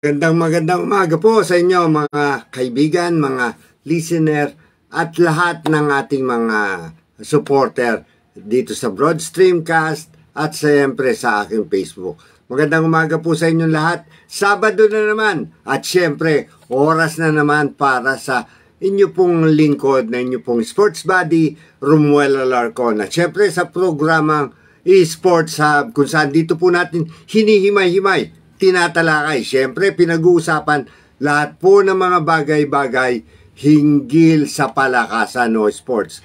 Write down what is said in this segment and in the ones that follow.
Magandang umaga po sa inyo mga kaibigan, mga listener at lahat ng ating mga supporter dito sa Broad Streamcast at siyempre sa aking Facebook. Magandang umaga po sa inyong lahat. Sabado na naman at siyempre oras na naman para sa inyo pong lingkod na inyo pong sports buddy Romuel Alarcon. At siyempre sa programang eSports Hub kung saan dito po natin hinihimay-himay, tinatalakay, siyempre pinag-uusapan lahat po ng mga bagay-bagay hinggil sa palakasan o sports.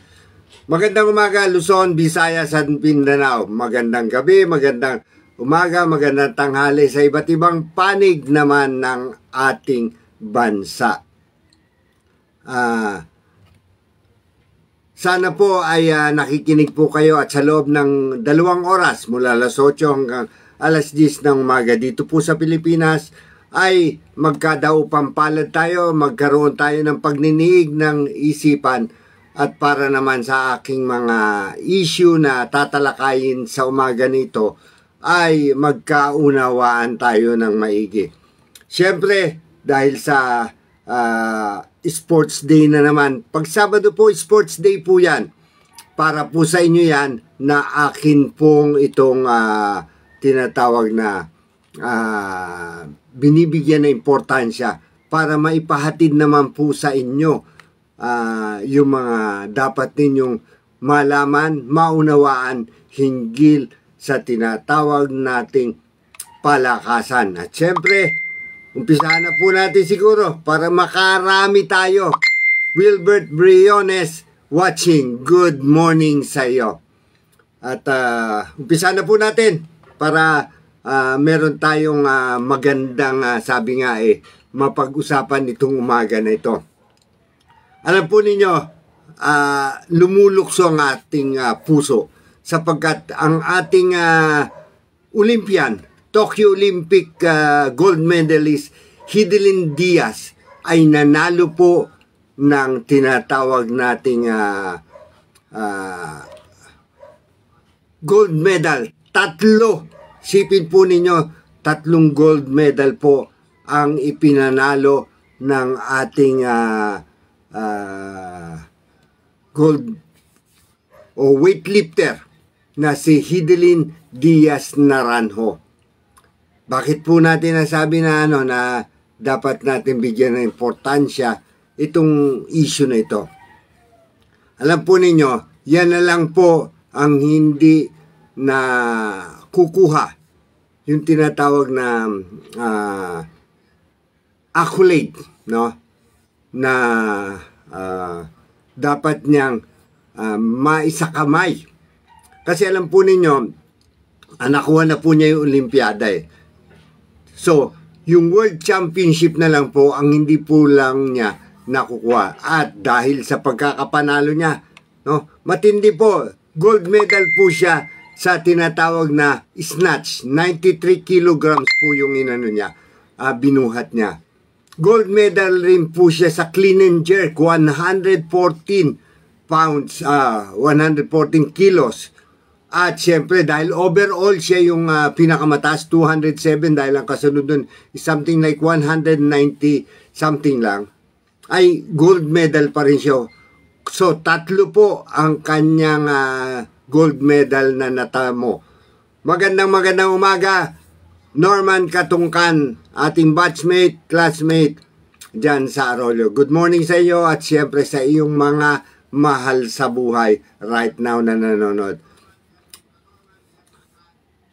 Magandang umaga Luzon, Visayas at Mindanao. Magandang gabi, magandang umaga, magandang tanghali sa iba't ibang panig naman ng ating bansa. Sana po ay nakikinig po kayo at sa loob ng 2 oras mula alas 8 hanggang alas 10 ng umaga dito po sa Pilipinas ay magkadaupang palad tayo, magkaroon tayo ng pagniniig ng isipan at para naman sa aking mga issue na tatalakayin sa umaga nito ay magkaunawaan tayo ng maigi. Siyempre dahil sa Sports Day na naman, pag Sabado po Sports Day po yan, para po sa inyo yan na akin pong itong tinatawag na binibigyan ng importansya para maipahatid naman po sa inyo yung mga dapat ninyong malaman, maunawaan hinggil sa tinatawag nating palakasan. At syempre, umpisahan na po natin siguro para makarami tayo. Wilbert Briones watching, good morning sa iyo. At umpisahan na po natin para meron tayong magandang sabi nga mapag-usapan itong umaga na ito. Alam po ninyo, lumulukso ang ating puso sapagkat ang ating Olympian, Tokyo Olympic gold medalist Hidilyn Diaz ay nanalo po ng tinatawag nating gold medal. 3. Sipin po ninyo, 3 gold medal po ang ipinanalo ng ating gold o weightlifter na si Hidilyn Diaz Naranjo. Bakit po natin nasabi na na dapat natin bigyan ng importansya itong issue na ito? Alam po ninyo, yan na lang po ang hindi na kukuha, yung tinatawag na accolade, no? Na dapat niyang maisakamay. Kasi alam po ninyo, nakuha na po niya yung Olympiada So, yung World Championship na lang po ang hindi po lang niya nakukuha. At dahil sa pagkakapanalo niya, no, matindi po, gold medal po siya sa tinatawag na snatch. 93 kilograms po yung inano niya, binuhat niya. Gold medal rin po siya sa clean and jerk, 114 pounds, 114 kilos. At syempre dahil overall siya yung pinakamataas, 207, dahil ang kasunod dun is something like 190 something lang, ay gold medal pa rin siya. So 3 po ang kanyang gold medal na natamo. Magandang umaga Norman Katungkan, ating batchmate, classmate dyan sa Arroyo. Good morning sa iyo at syempre sa iyong mga mahal sa buhay right now na nanonood.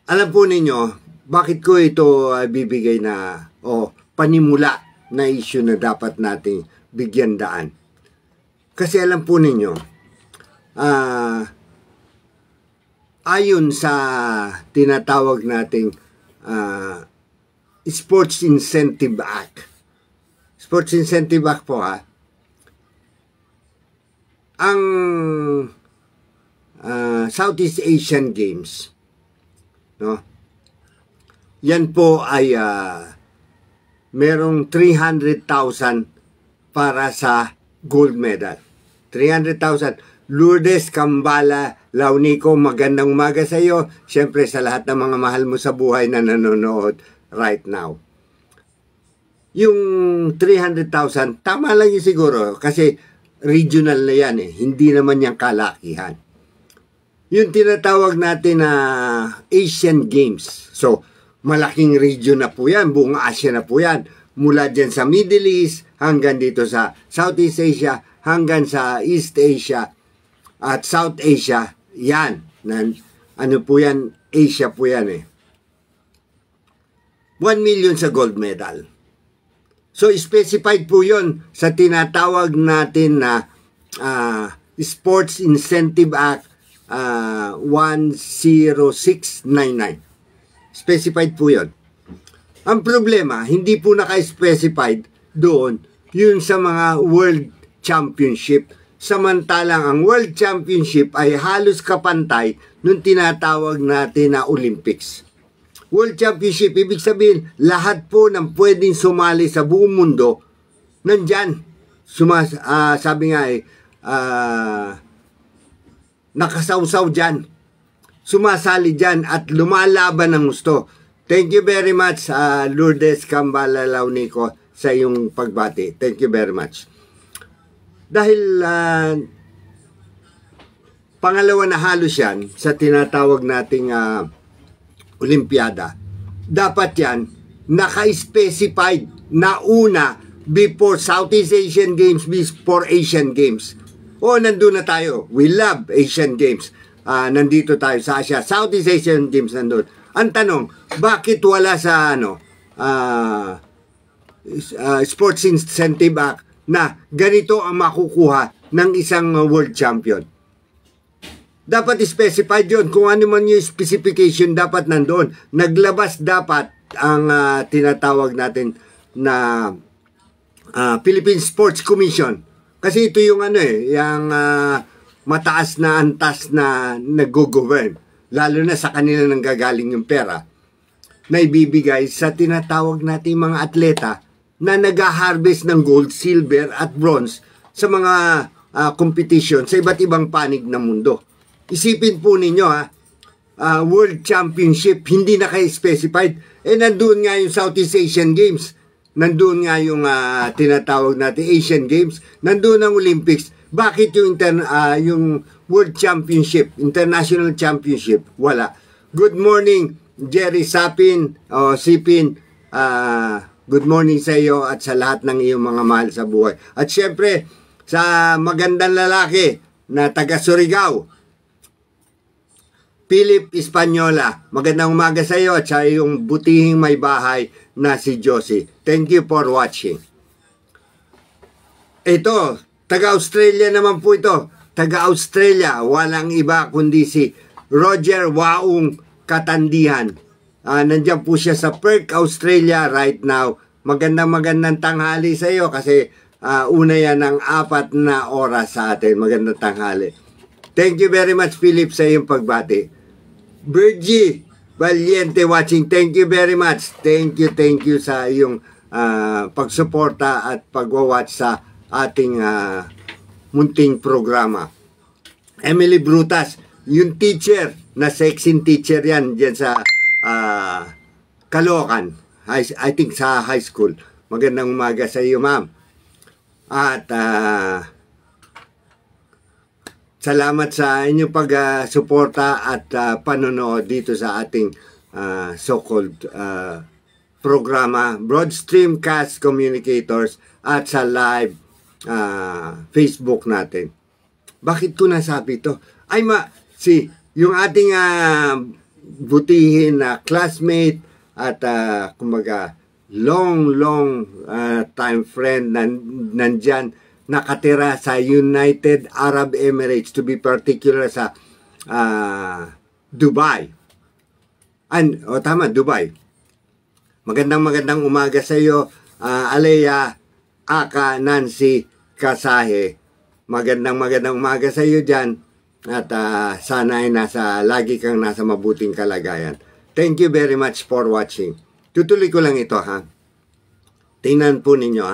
Alam po ninyo, bakit ko ito bibigay na panimula na issue na dapat nating bigyan daan? Kasi alam po ninyo, ayon sa tinatawag nating Sports Incentive Act. Sports Incentive Act po ang Southeast Asian Games, no? Yan po ay merong 300,000 para sa gold medal. 300,000. Lourdes Cambala Launico, magandang umaga sa iyo. Siyempre sa lahat ng mga mahal mo sa buhay na nanonood right now. yung 300,000, tama lang yun siguro kasi regional na yan eh. Hindi naman yung kalakihan. Yung tinatawag natin na Asian Games. So, malaking region na po yan. Buong Asia na po yan. Mula dyan sa Middle East hanggang dito sa Southeast Asia hanggang sa East Asia at South Asia. Yan. Ano po yan? Asia po yan eh. 1 million sa gold medal. So, specified po yon sa tinatawag natin na Sports Incentive Act 10699. Specified po yon. Ang problema, hindi po naka-specified doon yun sa mga World Championship. Samantalang ang World Championship ay halos kapantay nung tinatawag natin na Olympics. World Championship, ibig sabihin, lahat po ng pwedeng sumali sa buong mundo, nandyan. Sabi nga nakasawsaw dyan. Sumasali dyan at lumalaban ng gusto. Thank you very much, Lourdes Cambalalaunico, sa iyong pagbati. Thank you very much. Dahil pangalawa na halos yan sa tinatawag nating Olimpiada, dapat yan naka-specified na una before Southeast Asian Games, before Asian Games. O, nandun na tayo. We love Asian Games. Nandito tayo sa Asia. Southeast Asian Games nandun. Ang tanong, bakit wala sa Sports Incentive Act na ganito ang makukuha ng isang world champion? Dapat specified yun. Kung ano man yung specification, dapat nandoon. Naglabas dapat ang tinatawag natin na Philippine Sports Commission. Kasi ito yung yung mataas na antas na nag-govern. Lalo na sa kanila nang gagaling yung pera na ibibigay sa tinatawag natin mga atleta na nag-harvest ng gold, silver at bronze sa mga competition sa iba't ibang panig ng mundo. Isipin po ninyo World Championship, hindi na kayo specified. Nandun nga yung Southeast Asian Games. Nandun nga yung tinatawag natin Asian Games. Nandun ang Olympics. Bakit yung World Championship, International Championship, wala? Good morning, Jerry Sapin, Sipin. Good morning sa iyo at sa lahat ng iyong mga mahal sa buhay. At syempre, sa magandang lalaki na taga Surigao, Philip Espanyola, magandang umaga sa iyo at sa iyong butihing may bahay na si Josie. Thank you for watching. Ito, taga-Australia naman po ito. Taga-Australia, walang iba kundi si Roger Waung Katandihan. Nandiyan po siya sa Perth, Australia right now. Magandang tanghali sa iyo kasi una yan ng 4 na oras sa atin. Magandang tanghali. Thank you very much, Philip, sa iyong pagbati. Virgie Valiente watching, thank you very much. Thank you sa iyong pagsuporta at pagwawatch sa ating munting programa. Emily Brutas, yung teacher, na sexy teacher yan dyan sa Caloocan, I think sa high school. Magandang umaga sa iyo, ma'am. At salamat sa inyong pag-suporta at panonood dito sa ating so-called programa, Broadstream Cast Communicators at sa live Facebook natin. Bakit ko nasabi ito? Yung ating butihin na classmate at kumbaga long time friend nandyan, nakatira sa United Arab Emirates, to be particular sa Dubai. Dubai. Magandang umaga sa iyo, Alea Aka Nancy Kasahe. Magandang umaga sa iyo dyan. At sana ay lagi kang nasa mabuting kalagayan. Thank you very much for watching. Tutuloy ko lang ito, Tingnan po ninyo,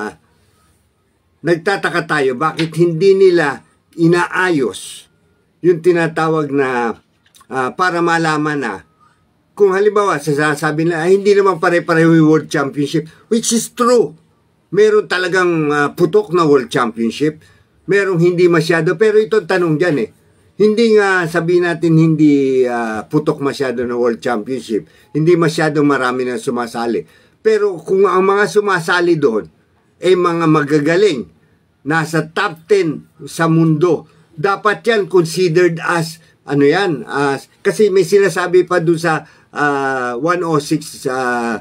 Nagtataka tayo bakit hindi nila inaayos yung tinatawag na para malaman na kung halimbawa sasabi nila hindi naman pare-pareho yung World Championship, which is true. Meron talagang putok na World Championship. Merong hindi masyado. Pero ito tanong dyan eh. Hindi nga sabihin natin hindi putok masyado na World Championship. Hindi masyado marami na sumasali. Pero kung ang mga sumasali doon ay mga magagaling, nasa top 10 sa mundo, dapat yan considered as, ano yan, kasi may sinasabi pa doon sa 106.99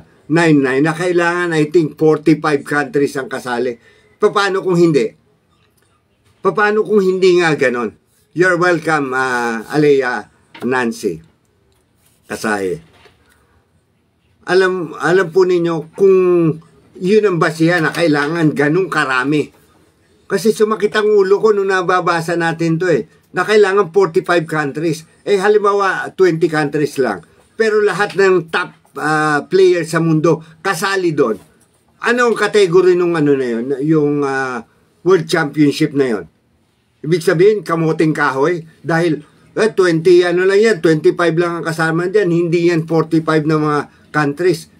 na kailangan, I think, 45 countries ang kasali. Paano kung hindi? Paano kung hindi nga ganon? You're welcome, Alea Nancy Kasahe. Alam po ninyo kung yun ang basihan na kailangan ganun karami. Kasi sumakit ang ulo ko nung nababasa natin to eh, na kailangan 45 countries. Eh halimbawa 20 countries lang. Pero lahat ng top players sa mundo kasali doon. Ano ang category nung ano na yun? Yung World Championship na yun? Ibig sabihin, kamuting kahoy. Dahil 20 ano lang yan, 25 lang ang kasama dyan. Hindi yan 45 na mga countries.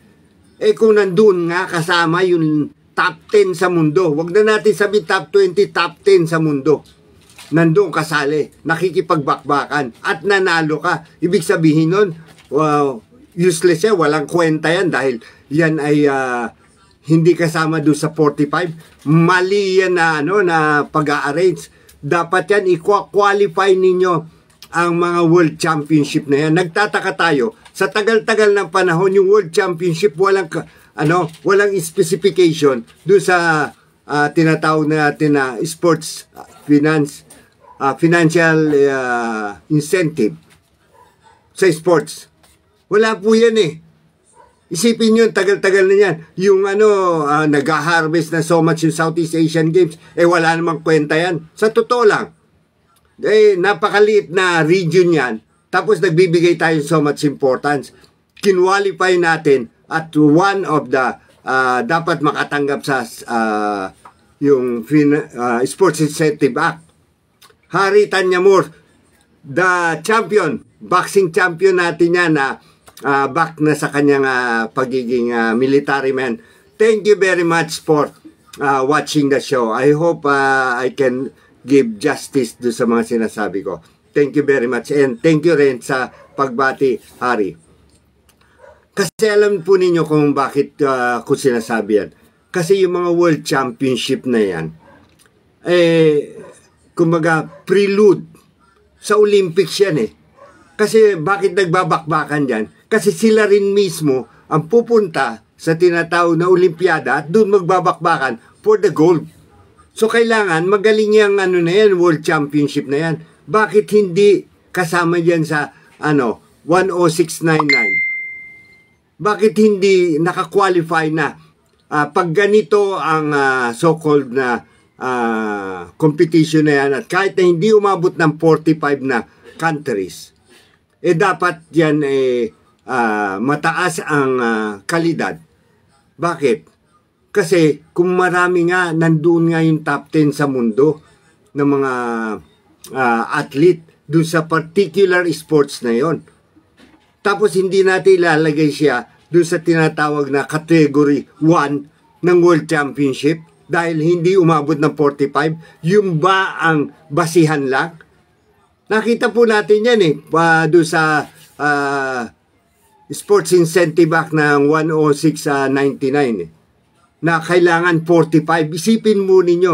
Eh kung nandun nga kasama yung top 10 sa mundo. Huwag na natin sabihin top 20, top 10 sa mundo. Nandun kasali, nakikipagbakbakan at nanalo ka. Ibig sabihin nun, useless yan, walang kwenta yan dahil yan ay hindi kasama doon sa 45. Mali yan na, na pag-a-arrange. Dapat yan, i-qualify ninyo ang mga World Championship na yan. Nagtataka tayo, sa tagal-tagal ng panahon, yung World Championship, walang specification doon sa tinatawag natin na sports financial incentive sa sports. Wala po yan eh. Isipin nyo, tagal-tagal na yan. Yung nag-harvest na so much yung Southeast Asian Games, eh wala namang kwenta yan. Sa totoo lang, eh napakaliit na region yan, tapos nagbibigay tayo so much importance. Kinwalify natin at one of the dapat makatanggap sa yung Sports Incentive Act. Harry Tanyamor, the champion, boxing champion natin yan na back na sa kanyang pagiging military man. Thank you very much for watching the show. I hope I can give justice do sa mga sinasabi ko. Thank you very much and thank you rin sa pagbati, Harry. Kasi alam po ninyo kung bakit ko sinasabi yan. Kasi yung mga World Championship na yan, kumbaga prelude sa Olympics yan eh. Kasi bakit nagbabakbakan dyan? Kasi sila rin mismo ang pupunta sa tinatawag na Olympiada at doon magbabakbakan for the gold. So kailangan magaling yung World Championship na yan. Bakit hindi kasama dyan sa 106.99? Bakit hindi nakakwalify na pag ganito ang so-called na competition na yan at kahit na hindi umabot ng 45 na countries, dapat yan mataas ang kalidad. Bakit? Kasi kung marami nga, nandoon nga yung top 10 sa mundo ng mga athlete doon sa particular sports na yon. Tapos hindi natin ilalagay siya doon sa tinatawag na category 1 ng World Championship dahil hindi umabot ng 45. Yung ba ang basihan lang? Nakita po natin yan doon sa Sports Incentive Act ng 106.99 na kailangan 45. Isipin mo ninyo,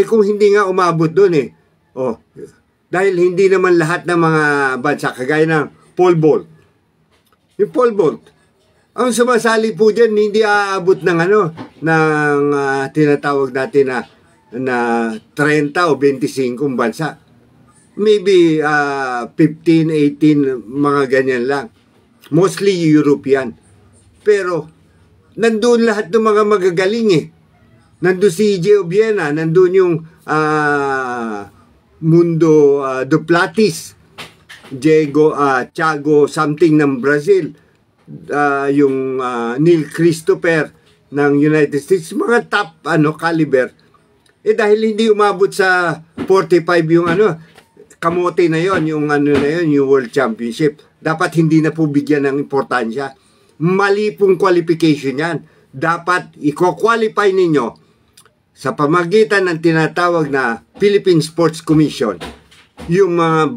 kung hindi nga umabot doon dahil hindi naman lahat ng mga bansa, kagaya ng pole vault. Yung pole vault, ang sumasali po dyan, hindi aabot ng tinatawag natin na 30 o 25 bansa. Maybe 15, 18, mga ganyan lang. Mostly European. Pero, nandun lahat ng mga magagaling Nandun si Gio Viena, nandun yung Mundo Duplantis, Thiago something ng Brazil, yung Neil Christopher ng United States, mga top caliber. Dahil hindi umabot sa 45 yung kamote na yon, yung yung World Championship. Dapat hindi na po bigyan ng importansya. Mali pong qualification yan. Dapat i-qualify ninyo sa pamagitan ng tinatawag na Philippine Sports Commission, yung mga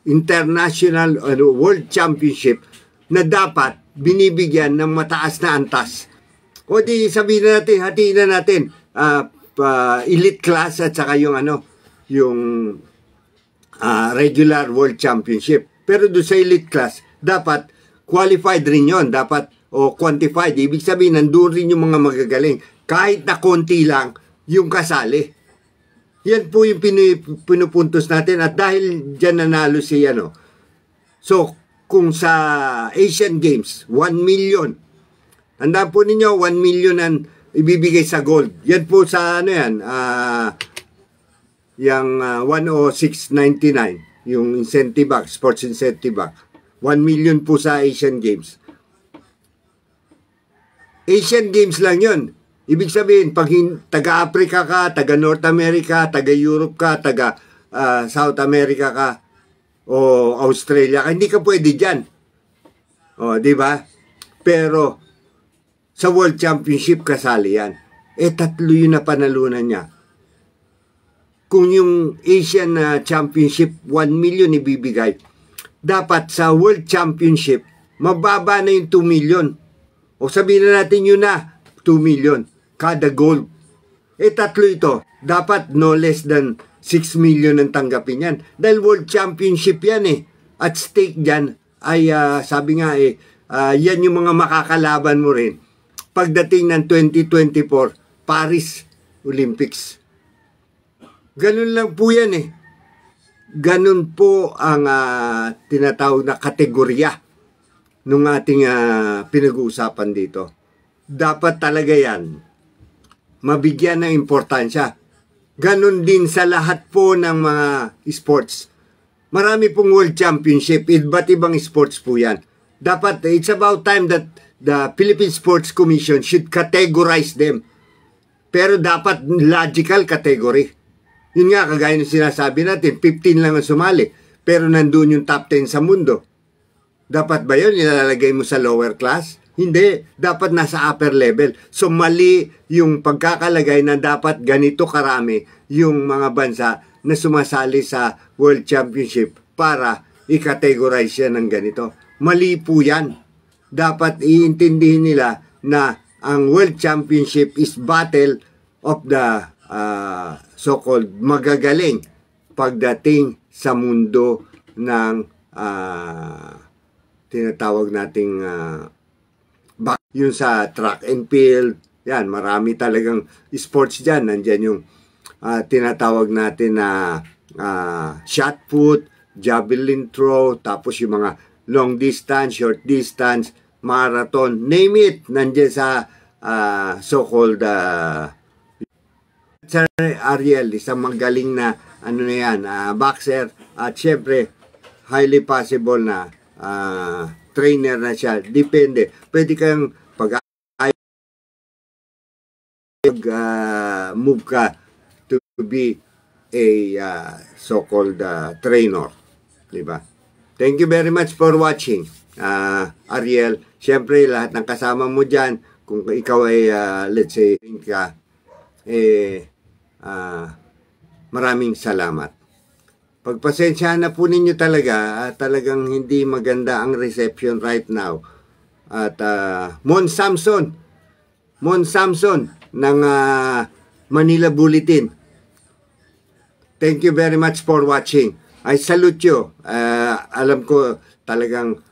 international world championship na dapat binibigyan ng mataas na antas. O di sabihin na natin, hatiin na natin, elite class at saka yung regular world championship. Pero doon sa elite class, dapat qualified rin yon, dapat o quantified. Ibig sabihin, nandun rin yung mga magagaling. Kahit na konti lang yung kasali. Yan po yung pinupuntos natin. At dahil dyan nanalo si So, kung sa Asian Games, 1 million. Tandaan po ninyo, 1 million ang ibibigay sa gold. Yan po sa yung 106.99. Yung incentive back, sports incentive back. 1 million po sa Asian Games. Asian Games lang yun. Ibig sabihin, pag taga-Africa ka, taga-North America, taga-Europe ka, taga-South America ka, o Australia ka, hindi ka pwede dyan. O, di ba? Pero, sa World Championship, kasali yan. Tatlo yun na panalunan niya. Kung yung Asian Championship, 1 million ibibigay, dapat sa World Championship, mababa na yung 2 million. O sabihin na natin yun na, 2 million. Kada gold. Tatlo ito. Dapat no less than 6 million ang tanggapin yan. Dahil World Championship yan At stake dyan ay sabi nga yan yung mga makakalaban mo rin. Pagdating ng 2024 Paris Olympics. Ganun lang po yan Ganun po ang tinatawag na kategorya nung ating pinag-uusapan dito. Dapat talaga yan mabigyan ng importansya. Ganon din sa lahat po ng mga sports. Marami pong World Championship, iba't ibang sports po yan. Dapat, it's about time that the Philippine Sports Commission should categorize them. Pero dapat logical category. Yun nga, kagaya ng sinasabi natin, 15 lang ang sumali. Pero nandun yung top 10 sa mundo. Dapat ba yun? Nilalagay mo sa lower class? Hindi, dapat nasa upper level. So mali yung pagkakalagay na dapat ganito karami yung mga bansa na sumasali sa World Championship para i-categorize yan ng ganito. Mali po yan. Dapat iintindihin nila na ang World Championship is battle of the so-called magagaling pagdating sa mundo ng tinatawag nating yun sa track and field, yan, marami talagang sports dyan. Nandyan yung tinatawag natin na shot put, javelin throw, tapos yung mga long distance, short distance, marathon, name it, nandyan sa so-called Sir Ariel, isang magaling na boxer, at syempre, highly possible na trainer na siya. Depende. Pwede kang move ka to be a so-called trainer. Diba? Thank you very much for watching. Ariel, syempre lahat ng kasama mo dyan, kung ikaw ay let's say ka, maraming salamat. Pagpasensyahan na po ninyo talaga, talagang hindi maganda ang reception right now. At Mon Samson ng Manila Bulletin. Thank you very much for watching. I salute you. Alam ko talagang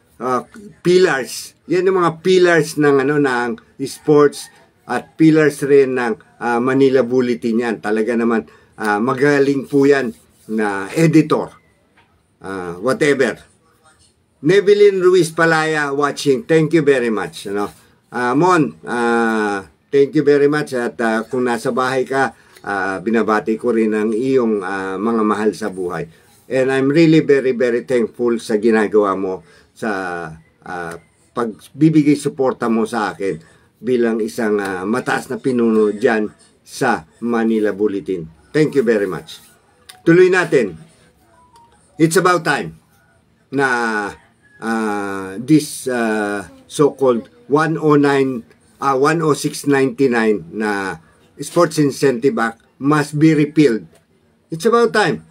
pillars. Yan yung mga pillars ng ng sports at pillars rin ng Manila Bulletin yan. Talaga naman magaling po yan na editor, whatever. Nevelyn Ruiz Palaya watching, thank you very much. Mon, thank you very much. At kung nasa bahay ka, binabati ko rin ang iyong mga mahal sa buhay. And I'm really very, very thankful sa ginagawa mo, sa pagbibigay suporta mo sa akin bilang isang mataas na pinuno dyan sa Manila Bulletin. Thank you very much. Tuloy natin. It's about time na this so-called 106.99 na Sports Incentive Act must be repealed. It's about time.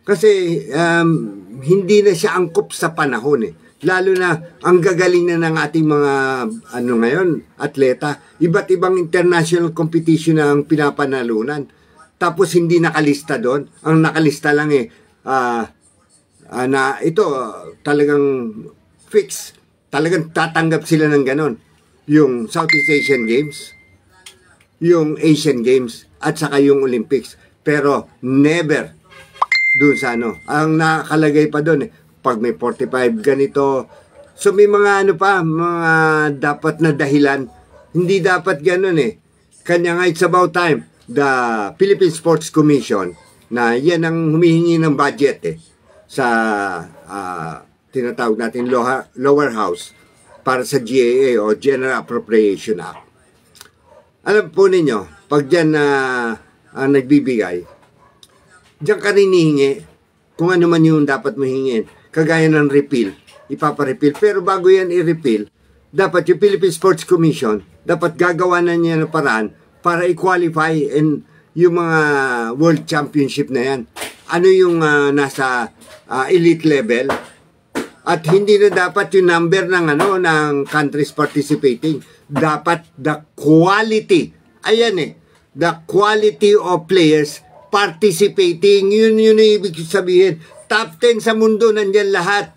Kasi hindi na siya angkop sa panahon eh. Lalo na ang gagaling na ng ating mga ngayon, atleta. Iba't ibang international competition na ang pinapanalunan. Tapos hindi nakalista doon. Ang nakalista lang na ito talagang fix. Talagang tatanggap sila ng ganon. Yung Southeast Asian Games, yung Asian Games, at saka yung Olympics. Pero never doon sa ang nakalagay pa doon pag may 45 ganito. So may mga mga dapat na dahilan. Hindi dapat ganoon Kanya nga, it's about time the Philippine Sports Commission na yan ang humihingi ng budget sa tinatawag natin lower house para sa GAA o General Appropriation Act. Alam po ninyo, pag dyan nagbibigay, diyan ka rin hihingi kung ano man yung dapat mo hingin. Kagaya ng repeal, ipaparepeal. Pero bago yan i-repeal, dapat yung Philippine Sports Commission, dapat gagawa na niya ng paraan para i-qualify yung mga World Championship na yan. Ano yung nasa elite level? At hindi na dapat yung number ng countries participating. Dapat the quality. Ayan the quality of players participating. Yun yung ibig sabihin. Top 10 sa mundo, nandyan lahat.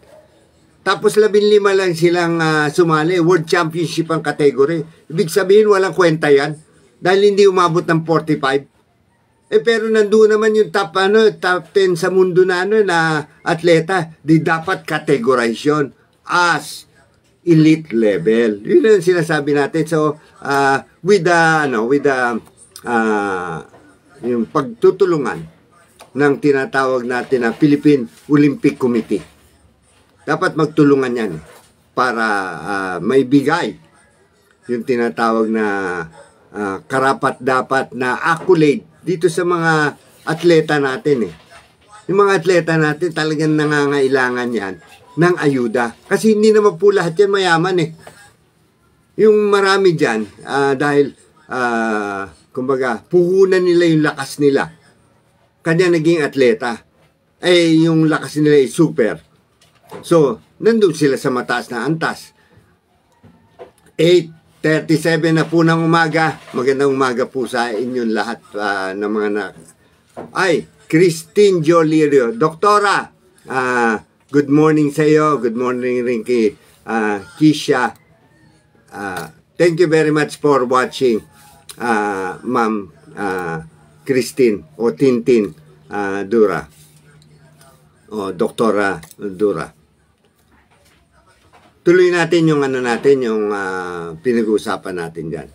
Tapos 15 lang silang sumali. World Championship ang category. Ibig sabihin, walang kwenta yan. Dahil hindi umabot ng 45. Pero nandoon naman yung top 10 sa mundo na atleta. Di dapat categorization as elite level. Yun ang sinasabi natin. So, with yung pagtutulungan ng tinatawag natin na Philippine Olympic Committee. Dapat magtulungan yan para maibigay yung tinatawag na karapat-dapat na accolade dito sa mga atleta natin Yung mga atleta natin talagang nangangailangan yan ng ayuda. Kasi hindi naman po lahat yan mayaman Yung marami dyan, dahil kumbaga, puhunan nila yung lakas nila. Kanya naging atleta. Yung lakas nila ay super. So, nandun sila sa mataas na antas. 8:37 na po ng umaga. Magandang umaga po sa inyong lahat ng mga Christine Jolirio. Doktora, good morning sa iyo. Good morning rin kay Kisha. Thank you very much for watching, Ma'am Christine o Tintin Dura o Doktora Dura. Tuloy natin yung yung pinag-uusapan natin dyan.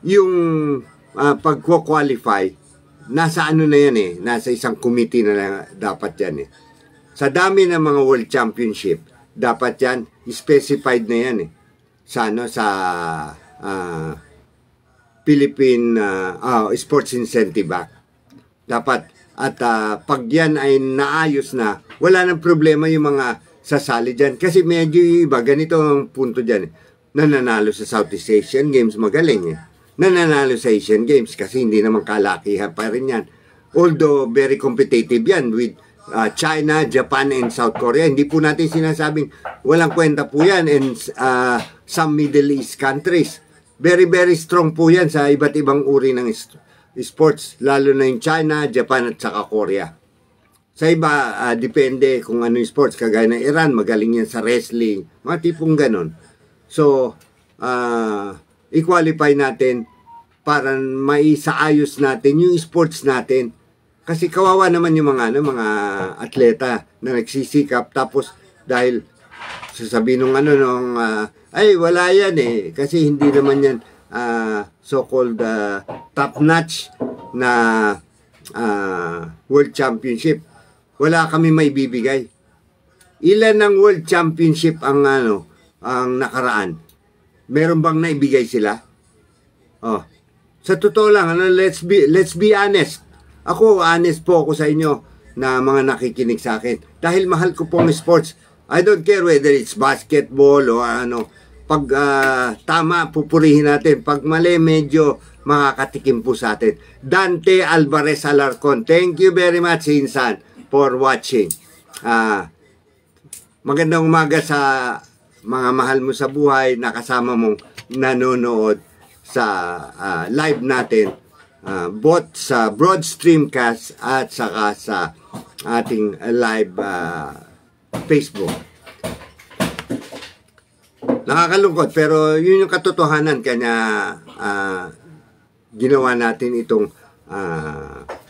Yung pag-qualify, nasa na yan nasa isang committee na lang dapat yan Sa dami ng mga World Championship, dapat yan, specified na yan sa Philippine Sports Incentive Act. Dapat, at pag yan ay naayos na, wala nang problema yung mga sasali dyan. Kasi medyo iba, ganito ang punto dyan nananalo sa Southeast Asian Games, magaling nananalo sa Asian Games kasi hindi naman kalakihan pa rin yan. Although very competitive yan with China, Japan, and South Korea. Hindi po natin sinasabing walang kwenta po yan and some Middle East countries. Very, very strong po yan sa iba't ibang uri ng sports, lalo na yung China, Japan, at saka Korea. Sa iba, depende kung ano yung sports. Kagaya ng Iran, magaling yan sa wrestling, mga tipong ganon. So, i-qualify natin para maisaayos natin yung sports natin. Kasi kawawa naman yung mga atleta na nagsisikap tapos dahil sasabihin nung wala yan kasi hindi naman yan so-called top notch na World Championship. Wala kami may bibigay. Ilan ng World Championship ang nakaraan? Meron bang naibigay sila? Sa totoo lang, let's be honest. Ako, honest po ako sa inyo na mga nakikinig sa akin. Dahil mahal ko pong sports. I don't care whether it's basketball o Pag tama, pupurihin natin. Pag mali, medyo makakatikim po sa atin. Dante Alvarez Alarcon, thank you very much, Insan, for watching. Magandang umaga sa mga mahal mo sa buhay, nakasama mong nanonood sa live natin, both sa broad streamcast at saka sa ating live Facebook. Nakakalungkot, pero yun yung katotohanan, kanya ginawa natin itong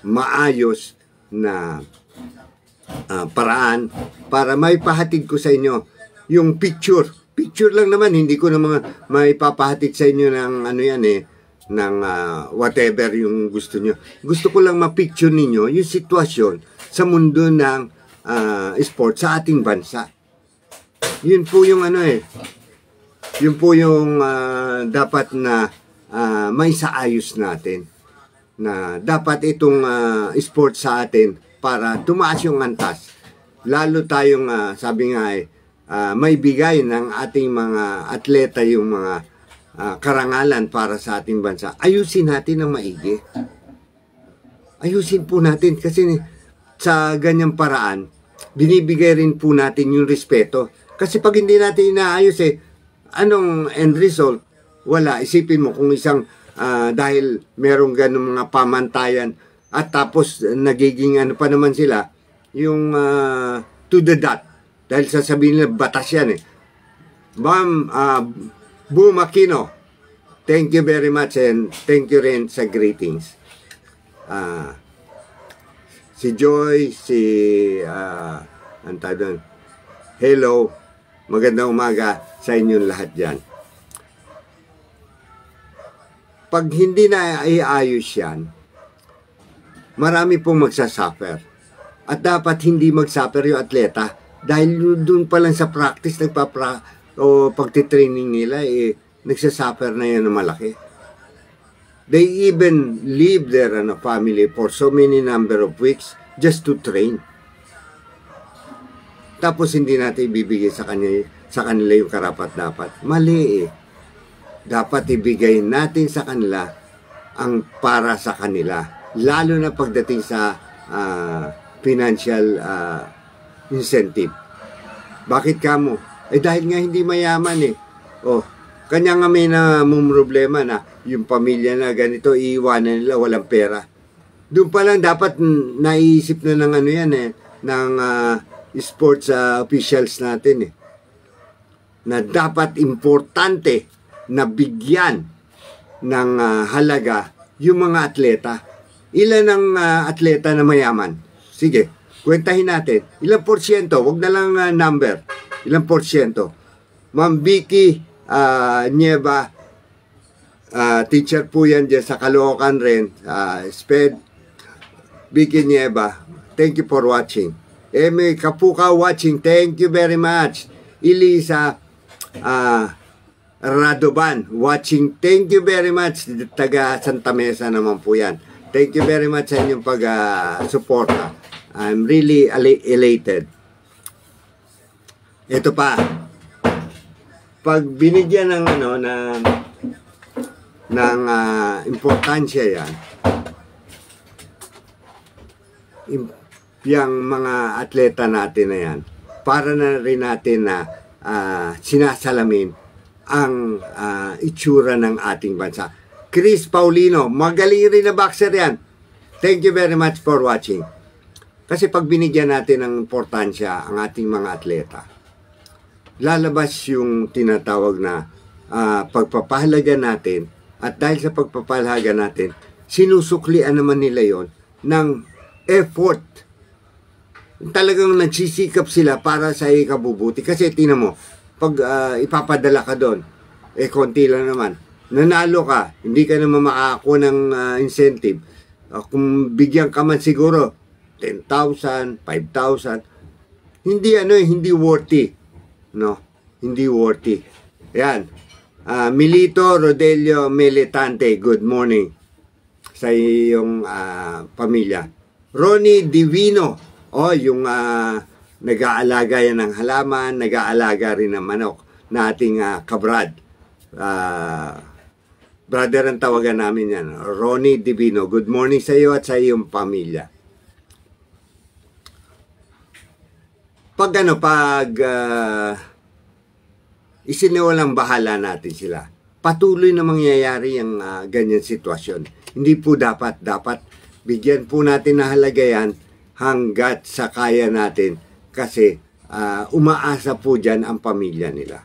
maayos na paraan para may pahatid ko sa inyo yung picture lang naman, hindi ko naman may papahatid sa inyo ng ano yan ng whatever yung gusto nyo. Gusto ko lang ma-picture ninyo yung sitwasyon sa mundo ng sport sa ating bansa. Yun po yung yun po yung dapat na may saayos natin, na dapat itong sport sa atin para tumaas yung antas. Lalo tayong sabi nga may bigay ng ating mga atleta yung mga karangalan para sa ating bansa. Ayusin natin ng maigi. Ayusin po natin kasi sa ganyang paraan binibigay rin po natin yung respeto. Kasi pag hindi natin inaayos anong end result? Wala. Isipin mo kung isang dahil merong ganong mga pamantayan at tapos nagiging pa naman sila yung to the dot. Dahil sasabihin nila batas yan Ma'am Boom Aquino, thank you very much and thank you rin sa greetings. Si Joy, si doon. Hello, magandang umaga sa inyong lahat dyan. Pag hindi na iayos yan, marami pong magsasuffer. At dapat hindi magsuffer yung atleta dahil doon pa lang sa practice o pagtitraining nila nagsasuffer na yan na malaki. They even leave their family for so many number of weeks just to train. Tapos hindi natin ibibigay sa kanila yung karapat-dapat. Mali Dapat ibigay natin sa kanila ang para sa kanila. Lalo na pagdating sa financial incentive. Bakit kamo? Dahil nga hindi mayaman kanya nga may problema na yung pamilya na ganito, iiwanan nila, walang pera. Doon pa lang dapat naisip na ng ng sports officials natin na dapat importante na bigyan ng halaga yung mga atleta. Ilan ang atleta na mayaman? Sige, kwentahin natin. Ilang porsyento? Huwag na lang number. Ilang porsyento? Ma'am Vicky Nieva, teacher po yan dyan sa Caloocan rin. Sped Vicky Nieva, thank you for watching. Eme Kapuka watching, thank you very much. Elisa Radoban watching, thank you very much. Taga Santa Mesa naman po yan. Thank you very much sa inyong pag-suporta. I'm really elated. Ito pa, pag binigyan ng importansya yan, yung mga atleta natin na yan, para na rin natin na sinasalamin ang itsura ng ating bansa. Chris Paulino, magaling rin na boxer yan. Thank you very much for watching. Kasi pag binigyan natin ng importansya ang ating mga atleta, lalabas yung tinatawag na pagpapahalaga natin, at dahil sa pagpapahalaga natin, sinusuklian naman nila yon ng effort. Talagang nagsisikap sila para sa ikabubuti. Kasi tingnan mo, pag ipapadala ka doon, konti lang naman. Nanalo ka, hindi ka naman makakakuha ng incentive. Kung bigyan ka man siguro, 10,000, 5,000, hindi worthy. No, hindi worthy. Yan. Milito Rodelio Militante, good morning sa iyong pamilya. Ronnie Divino, yung nag-aalaga yan ng halaman, nag-aalaga rin ng manok na ating kabrad. Brother ang tawagan namin yan. Ronnie Divino. Good morning sa iyo at sa iyong pamilya. Pag isiniwalang bahala natin sila, patuloy na mangyayari ang ganyan sitwasyon. Hindi po dapat bigyan po natin na halaga yan hanggat sa kaya natin kasi umaasa po dyan ang pamilya nila.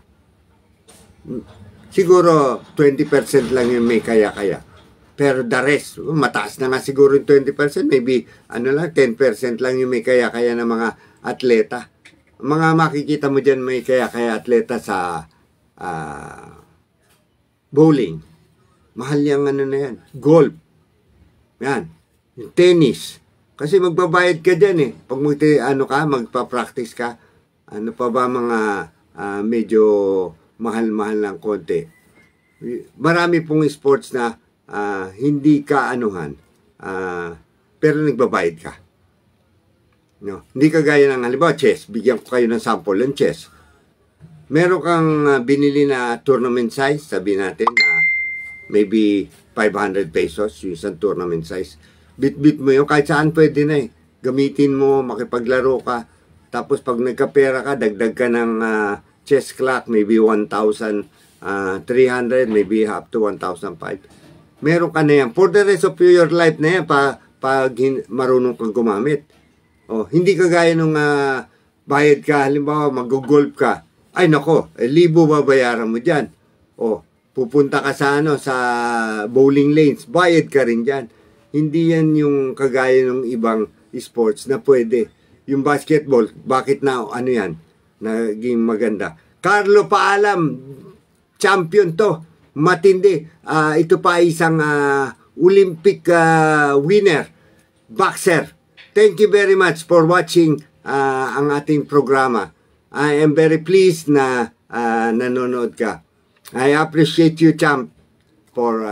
Siguro 20% lang yung may kaya-kaya. Pero the rest, mataas na nga siguro yung 20%, maybe 10% lang yung may kaya-kaya ng mga atleta. Mga makikita mo dyan may kaya-kaya atleta sa bowling. Mahal yung na yan. Golf. Yan. Yung tennis. Kasi magbabayad ka dyan eh. Pag magpa-practice ka, ano pa ba mga medyo mahal-mahal ng konti. Marami pong sports na hindi ka pero nagbabayad ka. No? Hindi kagaya ng halimbawa chess. Bigyan ko kayo ng sample ng chess. Meron kang binili na tournament size, sabi natin maybe 500 pesos yung isang tournament size. Bit-bit mo yun, kahit saan pwede na eh. Gamitin mo, makipaglaro ka. Tapos pag nagkapera ka, dagdag ka ng chess clock, maybe 1,300, maybe up to 1,500. Meron ka na yan. For the rest of your life na yan, pag marunong kang gumamit. Hindi kagaya nung bayad ka, halimbawa mag-golf ka. Ay nako, libo babayaran mo dyan. Pupunta ka sa bowling lanes, bayad ka rin dyan. Hindi yan yung kagaya ng ibang sports na pwede. Yung basketball, bakit yan? Naging maganda. Carlo Paalam, champion to. Matindi. Ito pa isang Olympic winner, boxer. Thank you very much for watching ang ating programa. I am very pleased na nanonood ka. I appreciate you, champ, for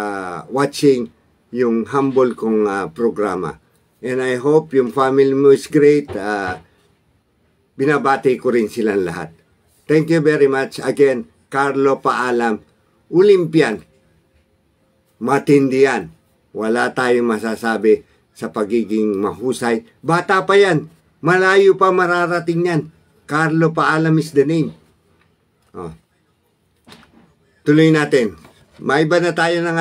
watching yung humble kong programa. And I hope yung family mo is great. Binabati ko rin silang lahat. Thank you very much. Again, Carlo Paalam, Olympian. Matindi yan. Wala tayong masasabi sa pagiging mahusay. Bata pa yan. Malayo pa mararating yan. Carlo Paalam is the name. Tuloy natin. May iba na tayo ng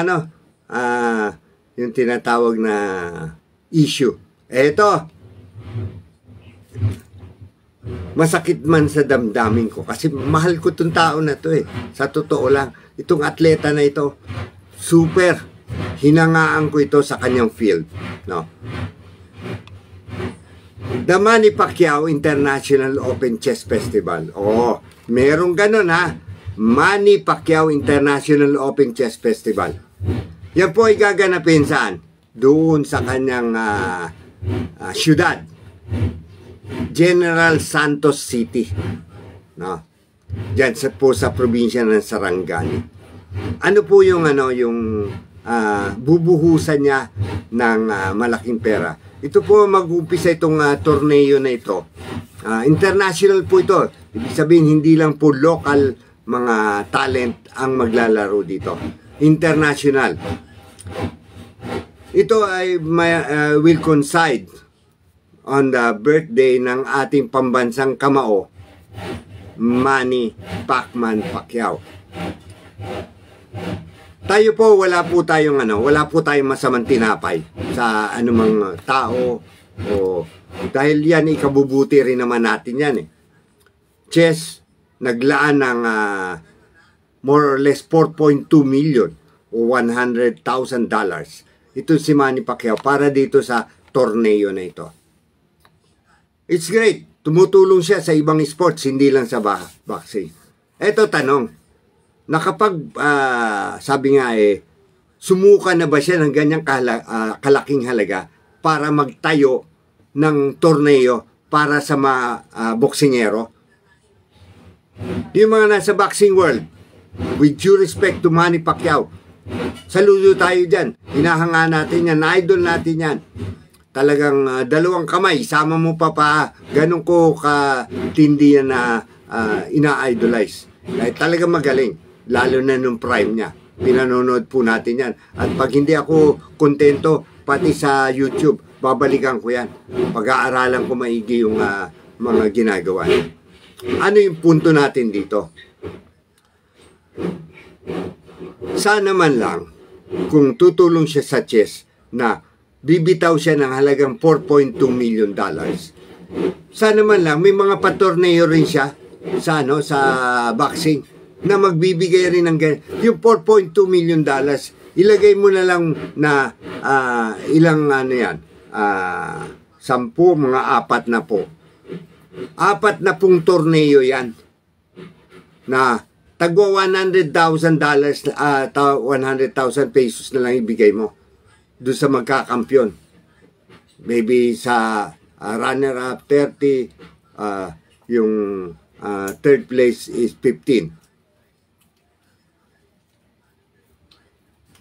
yung tinatawag na issue. Eto. Masakit man sa damdamin ko kasi mahal ko itong tao na to eh. Sa totoo lang, itong atleta na ito, super. Hinangaan ko ito sa kanyang field. No? The Manny Pacquiao International Open Chess Festival. Merong ganun Manny Pacquiao International Open Chess Festival. Yan po ay gaganapin saan? Doon sa kanyang syudad. General Santos City. No? Diyan sa probinsya ng Sarangani. Ano po yung bubuhusan niya ng malaking pera. Ito po mag-umpisa itong torneo na ito. International po ito. Ibig sabihin hindi lang po local mga talent ang maglalaro dito. International. Ito ay will coincide on the birthday ng ating pambansang kamao, Manny Pacman Pacquiao. Tayo po, wala po tayong masamang tinapay sa anumang tao dahil yan ikabubuti rin naman natin yan eh. Chess naglaan ng more or less 4.2 million o $100,000. Ito si Manny Pacquiao para dito sa torneo na ito. It's great. Tumutulong siya sa ibang sports, hindi lang sa boxing. Ito tanong, sabi nga sumuka na ba siya ng ganyang kalaking halaga para magtayo ng torneo para sa mga boksingero? Yung mga nasa boxing world, with due respect to Manny Pacquiao, saludo tayo dyan. Hinahanga natin yan, idol natin yan. Talagang dalawang kamay, sama mo pa ganun ko katindi yan na ina-idolize. Dahil talagang magaling, lalo na nung prime niya. pinanonood po natin yan. At pag hindi ako kontento, pati sa YouTube, babalikan ko yan. Pag-aaralan ko maigi yung mga ginagawa niya. Ano yung punto natin dito? Sana man lang, kung tutulong siya sa chess na bibitaw siya ng halagang $4.2 million. Sana man lang, may mga patorneo rin siya sa, sa boxing na magbibigay rin ng ganyan. Yung $4.2 million, ilagay mo na lang na ilang yan, 10, mga 4 na po. 4 na pong torneo yan na tagwa $100,000, 100,000 pesos na lang ibigay mo doon sa magkakampyon. Maybe sa runner-up 30, yung third place is 15.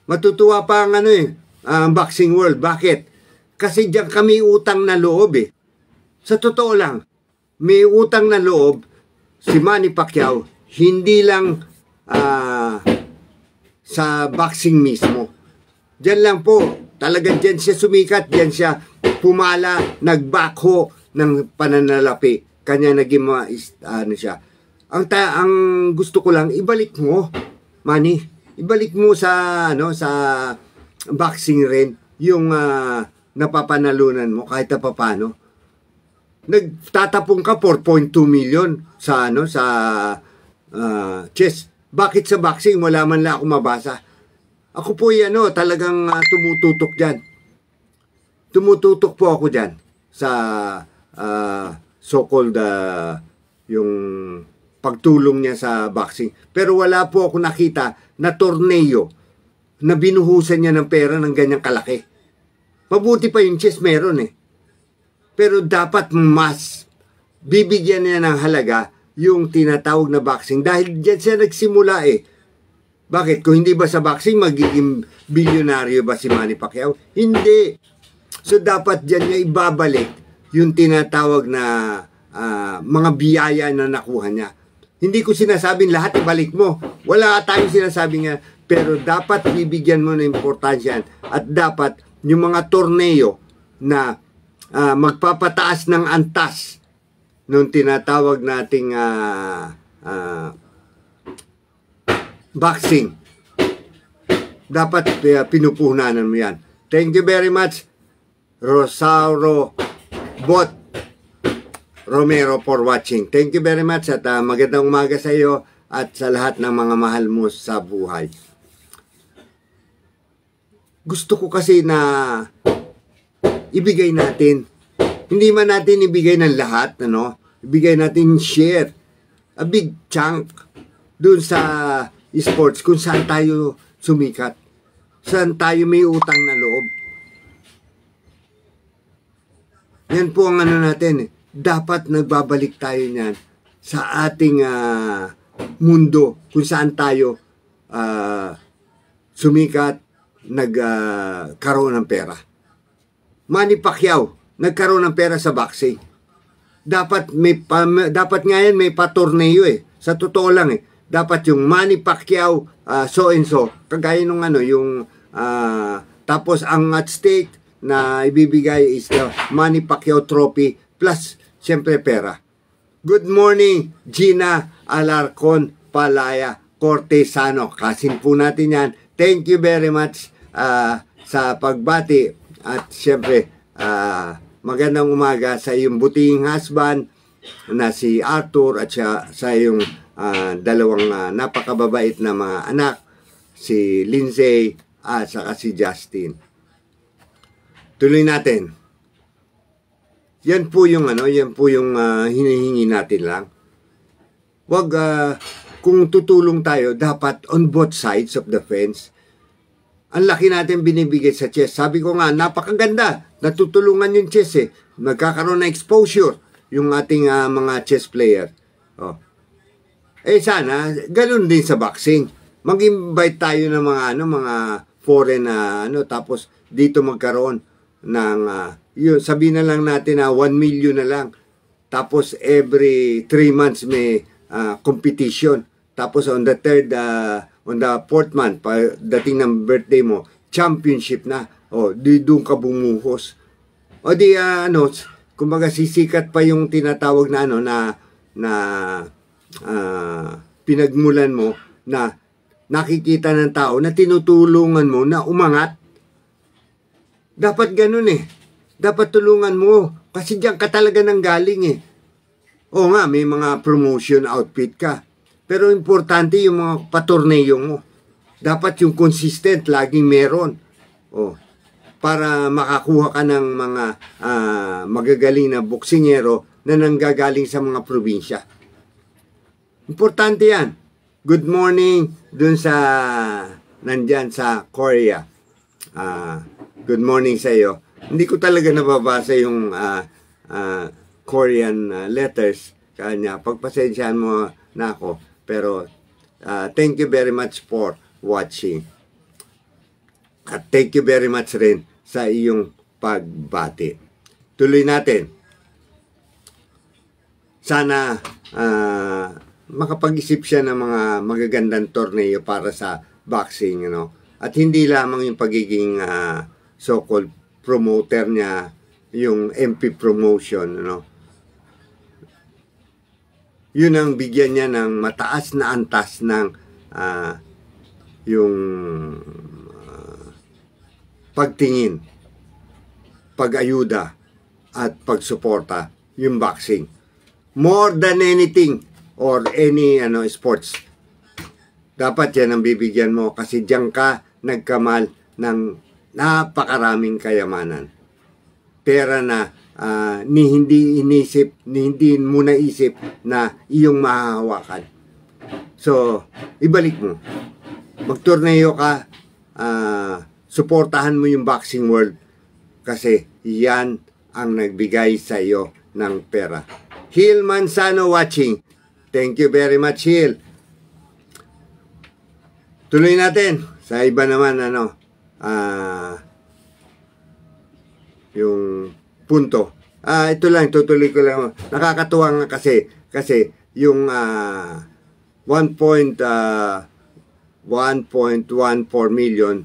Matutuwa pa ang ang boxing world. Bakit? Kasi diyan kami utang na loob eh. Sa totoo lang, may utang na loob si Manny Pacquiao, hindi lang sa boxing mismo. Diyan lang po, talagang diyan siya sumikat, diyan siya pumala, nagbakho ng pananalapi. Kanya naging siya. Ang gusto ko lang, ibalik mo, Manny. Ibalik mo sa sa boxing rin yung napapanalunan mo kahit na paano. Nagtatapong ka 4.2 million sa sa chess. Bakit sa boxing wala man lang ako mabasa? Ako po talagang tumututok diyan. Tumututok po ako diyan sa so-called yung pagtulong niya sa boxing. Pero wala po ako nakita na torneo na binuhusan niya ng pera ng ganyang kalaki. Mabuti pa yung chess meron eh. Pero dapat mas bibigyan niya ng halaga yung tinatawag na boxing. Dahil diyan siya nagsimula eh. Bakit? Kung hindi ba sa boxing, magiging bilyonaryo ba si Manny Pacquiao? Hindi. So dapat diyan niya ibabalik yung tinatawag na mga biyaya na nakuha niya. Hindi ko sinasabing lahat ibalik mo. Wala tayong sinasabi nga. Pero dapat bibigyan mo ng importansya at dapat yung mga torneo na magpapataas ng antas nung tinatawag nating boxing. Dapat pinupuhunan mo yan. Thank you very much, Rosauro Bot Romero, for watching. Thank you very much at magandang umaga sa iyo at sa lahat ng mga mahal mo sa buhay. Gusto ko kasi na ibigay natin. Hindi man natin ibigay ng lahat, ibigay natin share. A big chunk dun sa sports kung saan tayo sumikat. Saan tayo may utang na loob. Yan po ang natin. Dapat nagbabalik tayo niyan sa ating mundo kung saan tayo sumikat, nagkaroon ng pera. Manny Pacquiao nagkaroon ng pera sa boxing. Dapat ngayon may patorneo eh. Sa totoo lang eh. Dapat yung Manny Pacquiao so and so, kagaya nung yung tapos ang at stake na ibibigay is the Manny Pacquiao trophy plus siyempre pera. Good morning, Gina Alarcon Palaya Cortesano. Kasin po natin yan. Thank you very much sa pagbati at siyempre magandang umaga sa iyong buting husband na si Arthur at sa iyong dalawang napakababait na mga anak, si Lindsay at saka si Justin. Tuloy natin. Yan po yung hinihingi natin lang. Wag kung tutulong tayo, dapat on both sides of the fence. Ang laki natin binibigay sa chess. Sabi ko nga, napakaganda. Natutulungan yung chess eh. Magkakaroon ng exposure yung ating mga chess player. Oh. Eh sana, ganun din sa boxing. Mag-invite tayo ng mga foreign tapos dito magkaroon ng sabihin na lang natin na 1 million na lang. Tapos every 3 months may competition. Tapos on the third, on the fourth month, dating ng birthday mo, championship na. O, doon ka bumuhos. O di, kumbaga sisikat pa yung tinatawag na pinagmulan mo na nakikita ng tao na tinutulungan mo na umangat. Dapat ganun Dapat tulungan mo. Kasi diyan ka talaga nang galing Oo nga, may mga promotion outfit ka. Pero importante yung mga patorneyo mo. Dapat yung consistent, laging meron. Para makakuha ka ng mga magagaling na boksingero na nanggagaling sa mga probinsya. Importante yan. Good morning dun sa nandyan sa Korea. Good morning sa iyo. Hindi ko talaga nababasa yung Korean letters kanya. Pagpasensyahan mo na ako. Pero thank you very much for watching. At thank you very much rin sa iyong pagbati. Tuloy natin. Sana makapag-isip siya ng mga magagandang torneo para sa boxing, At hindi lamang yung pagiging so-called promoter niya, yung MP promotion, Yun ang bigyan niya ng mataas na antas ng yung pagtingin, pag-ayuda, at pagsuporta yung boxing. More than anything or any sports. Dapat yan ang bibigyan mo kasi diyan ka nagkamal ng napakaraming kayamanan. Pera na hindi mo naisip na iyong mahahawakan. So, ibalik mo. Magtorneo ka, suportahan mo yung boxing world kasi yan ang nagbigay sa iyo ng pera. Hill Manzano watching. Thank you very much, Hill. Tuloy natin. Sa iba naman, yung punto. Ito lang, tutuloy ko lang. Nakakatuwa nga kasi yung 1.14 million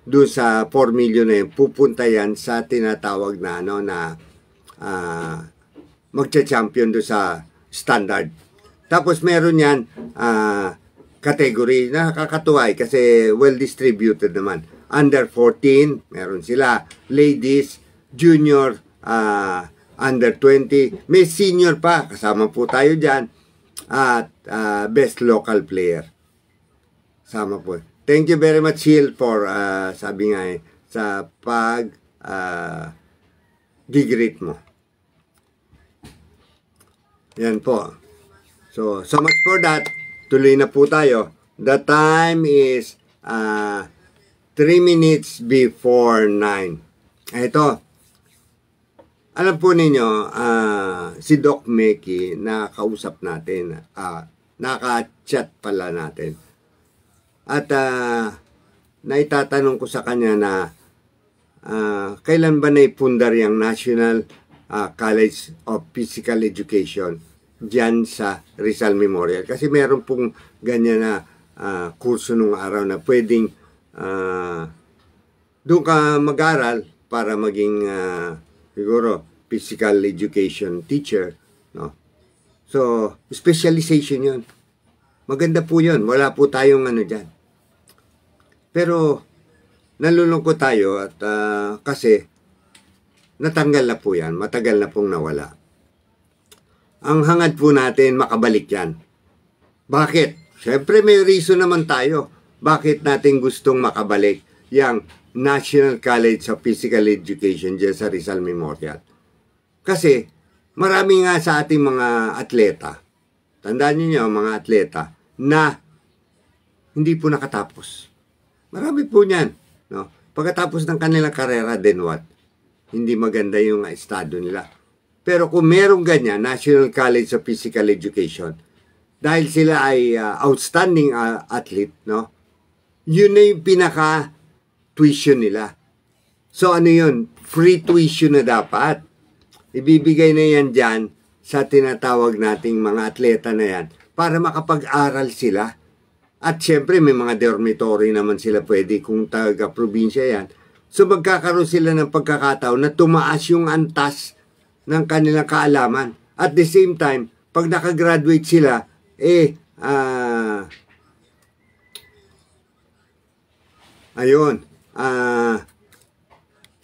doon sa 4 million na yun, pupunta yan sa tinatawag na magcha-champion doon sa standard. Tapos meron yan category. Nakakatuwa kasi well distributed naman. Under 14, meron sila. Ladies, junior, under 20. May senior pa. Kasama po tayo dyan. At best local player. Sama po. Thank you very much, Hill, for sabi nga sa pag-greet mo. Yan po. So much for that. Tuloy na po tayo. The time is 3 minutes before 9. Ito. Alam po ninyo, si Doc Meki, nakausap natin. Naka-chat pala natin. At naitatanong ko sa kanya na kailan ba naipundar yung National College of Physical Education dyan sa Rizal Memorial. Kasi meron pong ganyan na kurso nung araw na pwedeng doon ka mag-aral para maging siguro physical education teacher. So, specialization yun. Maganda po yun. Wala po tayong dyan. Pero, nalulungkot tayo at kasi natanggal na po yan. Matagal na pong nawala. Ang hangad po natin, makabalik yan. Bakit? Siyempre may reason naman tayo. Bakit natin gustong makabalik yung National College of Physical Education dyan sa Rizal Memorial? Kasi, marami nga sa ating mga atleta, tandaan niyo mga atleta, na hindi po nakatapos. Marami po niyan. Pagkatapos ng kanilang karera, then what? Hindi maganda yung estado nila. Pero kung merong ganyan, National College of Physical Education, dahil sila ay outstanding athlete, yun na yung pinaka-tuition nila. So ano yun? Free tuition na dapat. Ibibigay na yan dyan sa tinatawag nating mga atleta na yan para makapag-aral sila. At syempre, may mga dormitory naman sila pwede kung taga-probinsya yan. So, magkakaroon sila ng pagkakataon na tumaas yung antas ng kanilang kaalaman. At the same time, pag nakagraduate sila,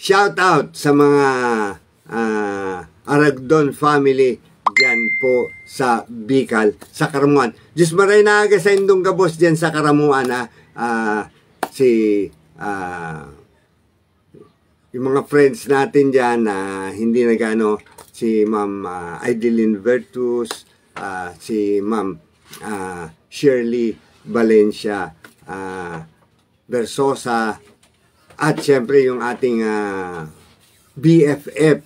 shout out sa mga Aragdon family dyan po sa Bicol, sa Karamuan. Diyos maray na aga sa indong gabos dyan sa Karamuan, yung mga friends natin dyan hindi nagano, si Ma'am Idelin Vertus, si Ma'am Shirley Valencia Versosa, at syempre yung ating BFF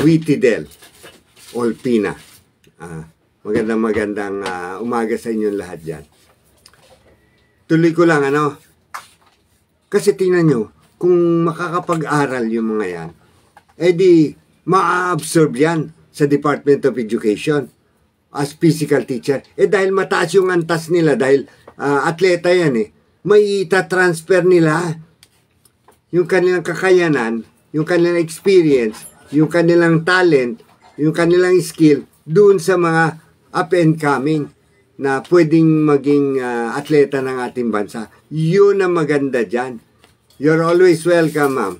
Witidel Olpina. Magandang umaga sa inyong lahat dyan. Tuloy ko lang kasi tingnan nyo, kung makakapag-aral yung mga yan, di ma-absorb yan sa Department of Education as physical teacher. Dahil mataas yung antas nila, dahil atleta yan may ita-transfer nila yung kanilang kakayanan, yung kanilang experience, yung kanilang talent, yung kanilang skill doon sa mga up and coming na pwedeng maging atleta ng ating bansa. Yun ang maganda dyan. You're always welcome, ma'am.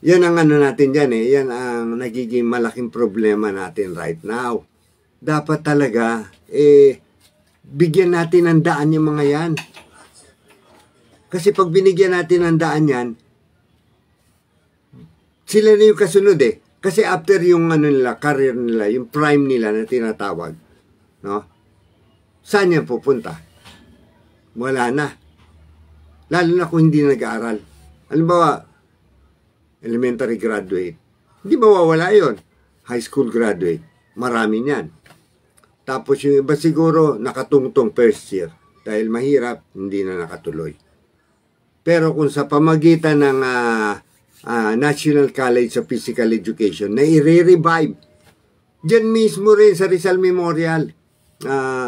Yan ang natin dyan Yan ang nagiging malaking problema natin right now. Dapat talaga, bigyan natin ng daan yung mga yan. Kasi pag binigyan natin ng daan yan, sila na yung kasunod Kasi after yung nila, career nila, yung prime nila na tinatawag, no? Saan yan pupunta? Wala na. Lalo na kung hindi nag-aaral. Halimbawa, elementary graduate. Hindi mawawala yun. High school graduate. Marami niyan. Tapos yung iba siguro nakatungtong first year. Dahil mahirap, hindi na nakatuloy. Pero kung sa pamagitan ng National College of Physical Education na i-revive, dyan mismo rin sa Rizal Memorial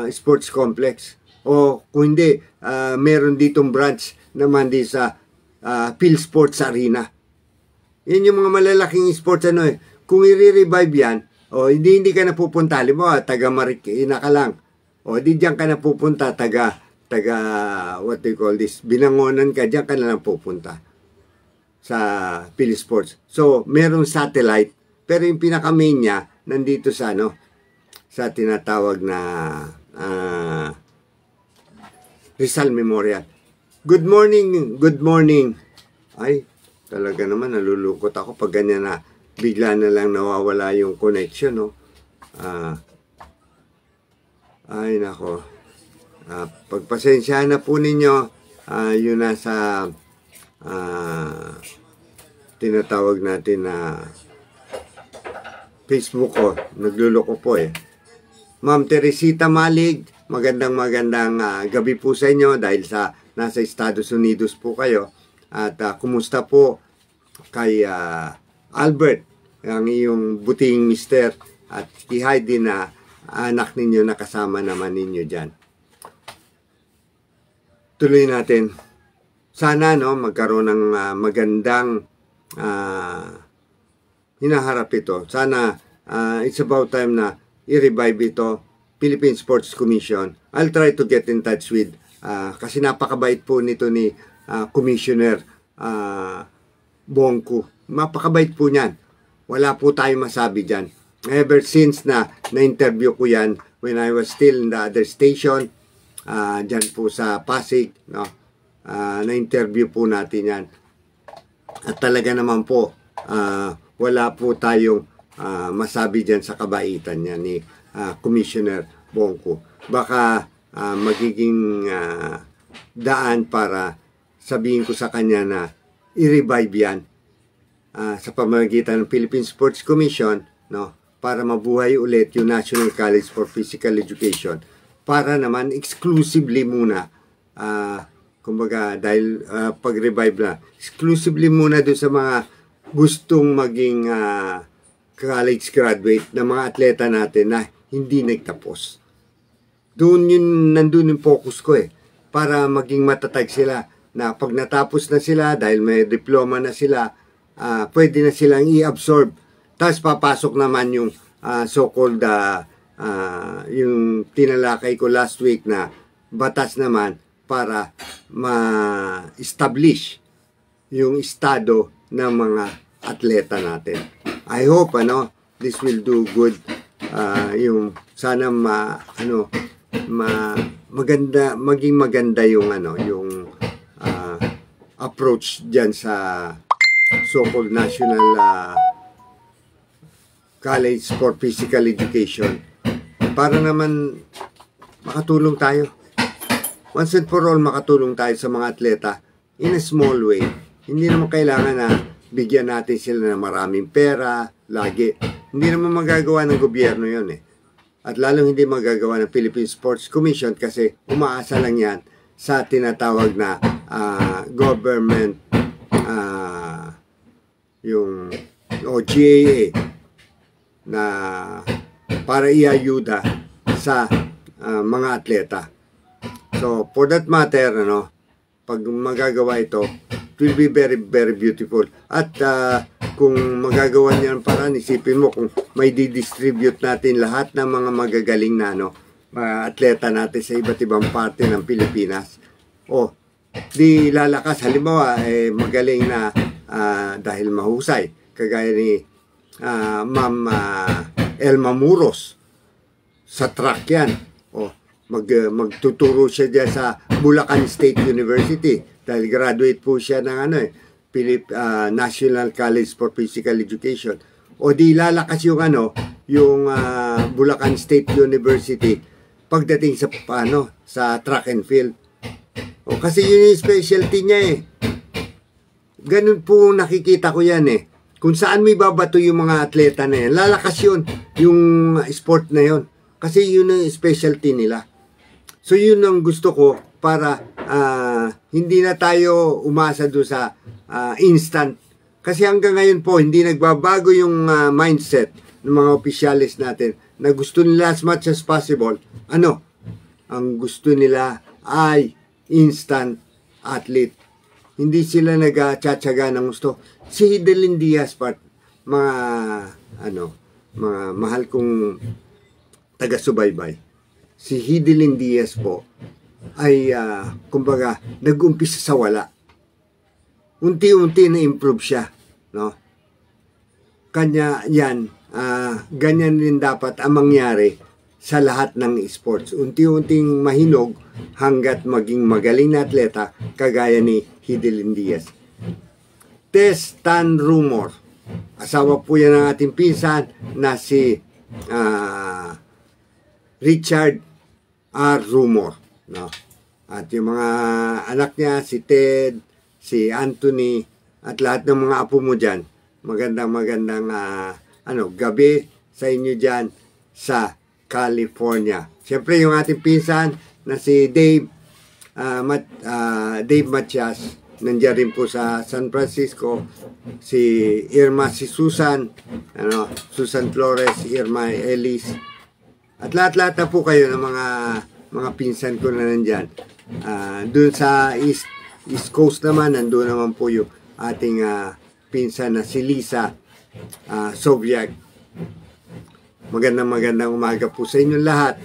Sports Complex. O kung hindi, meron ditong branch naman di sa PhilSports Arena. Yan yung mga malalaking sports Kung i-revive yan, hindi ka na pupunta. Halimbawa, taga Marikina ka lang. Di dyan ka na pupunta, taga what do you call this, Binangonan ka, dyan ka na lang pupunta sa PhilSports. So, merong satellite, pero yung pinaka-main niya, nandito sa sa tinatawag na Rizal Memorial. Good morning, good morning. Ay, talaga naman, nalulungkot ako pag ganyan na bigla na lang nawawala yung connection, ay, nako. Pagpasensyahan na po ninyo, yun nasa tinatawag natin na Facebook ko. Nagluloko po Ma'am Teresita Malig, magandang gabi po sa inyo dahil sa nasa Estados Unidos po kayo. At kumusta po kay Albert, ang iyong buting mister, at ihay din na anak ninyo na kasama naman ninyo dyan. Tuloy natin. Sana magkaroon ng magandang hinaharap ito. Sana it's about time na i-revive ito. Philippine Sports Commission. I'll try to get in touch with kasi napakabait po nito ni Commissioner Bongku. Mapakabait po niyan. Wala po tayong masabi dyan. Ever since na-interview ko yan when I was still in the other station, dyan po sa Pasig, na-interview po natin yan. At talaga naman po, wala po tayong masabi dyan sa kabaitan niya ni Commissioner Bongku. Baka magiging daan para sabihin ko sa kanya na i-revive yan sa pamamagitan ng Philippine Sports Commission, para mabuhay ulit yung National College for Physical Education, para naman exclusively muna kumbaga dahil pag-revive na exclusively muna doon sa mga gustong maging college graduate na mga atleta natin na hindi nagtapos. Nandun yung focus ko para maging matatag sila na pag natapos na sila dahil may diploma na sila, pwede na silang i-absorb. Tapos papasok naman yung so-called yung tinalakay ko last week na batas naman para ma-establish yung estado ng mga atleta natin. I hope this will do good. Yung sana maging maganda yung yung approach diyan sa so-called National College for Physical Education para naman makatulong tayo. Once and for all, makatulong tayo sa mga atleta in a small way. Hindi naman kailangan na bigyan natin sila ng maraming pera, lagi. Hindi naman magagawa ng gobyerno yun At lalong hindi magagawa ng Philippine Sports Commission kasi umaasa lang yan sa tinatawag na government yung GAA na para iayuda sa mga atleta. So, for that matter, pag magagawa ito, it will be very, very beautiful. At kung magagawa niya ng paraan, isipin mo kung may didistribute natin lahat ng mga magagaling na mga atleta natin sa iba't ibang parte ng Pilipinas. Di lalakas. Halimbawa, magaling na dahil mahusay. Kagaya ni Ma'am Elma Muros. Sa track yan. Magtuturo siya dyan sa Bulacan State University dahil graduate po siya ng National College for Physical Education. Di lalakas yung yung Bulacan State University pagdating sa sa track and field. Kasi yun yung specialty niya Ganun po nakikita ko yan Kung saan may babato yung mga atleta na yan, lalakas yun yung sport na yun. Kasi yun ang specialty nila. So yun ang gusto ko para hindi na tayo umasa doon sa instant. Kasi hanggang ngayon po, hindi nagbabago yung mindset ng mga opisyalis natin na gusto nila as much as possible. Ang gusto nila ay instant athlete. Hindi sila nagtsatsaga ng gusto. Si Hidelin Diaz, mga mahal kong taga-subaybay. Si Hidelin Diaz po ay kumbaga nag-umpisa sa wala. Unti-unti na-improve siya, Kanya yan, ganyan din dapat ang mangyari sa lahat ng sports. Unti-unting mahinog hanggat maging magaling na atleta kagaya ni Hidelin Diaz. Tess Tan Rumor. Asawa po yan ng ating pinsan na si Richard R. Rumor. At yung mga anak niya, si Ted, si Anthony, at lahat ng mga apo mo dyan. Magandang gabi sa inyo dyan sa California. Siyempre yung ating pinsan na si Dave Matias, nandiyan rin po sa San Francisco. Si Irma, si Susan, Susan Flores, Irma Ellis. At lahat-lahat na po kayo ng mga pinsan ko na nandyan. Doon sa East Coast naman, nandun naman po yung ating pinsan na si Lisa Soviet. Magandang umaga po sa inyong lahat.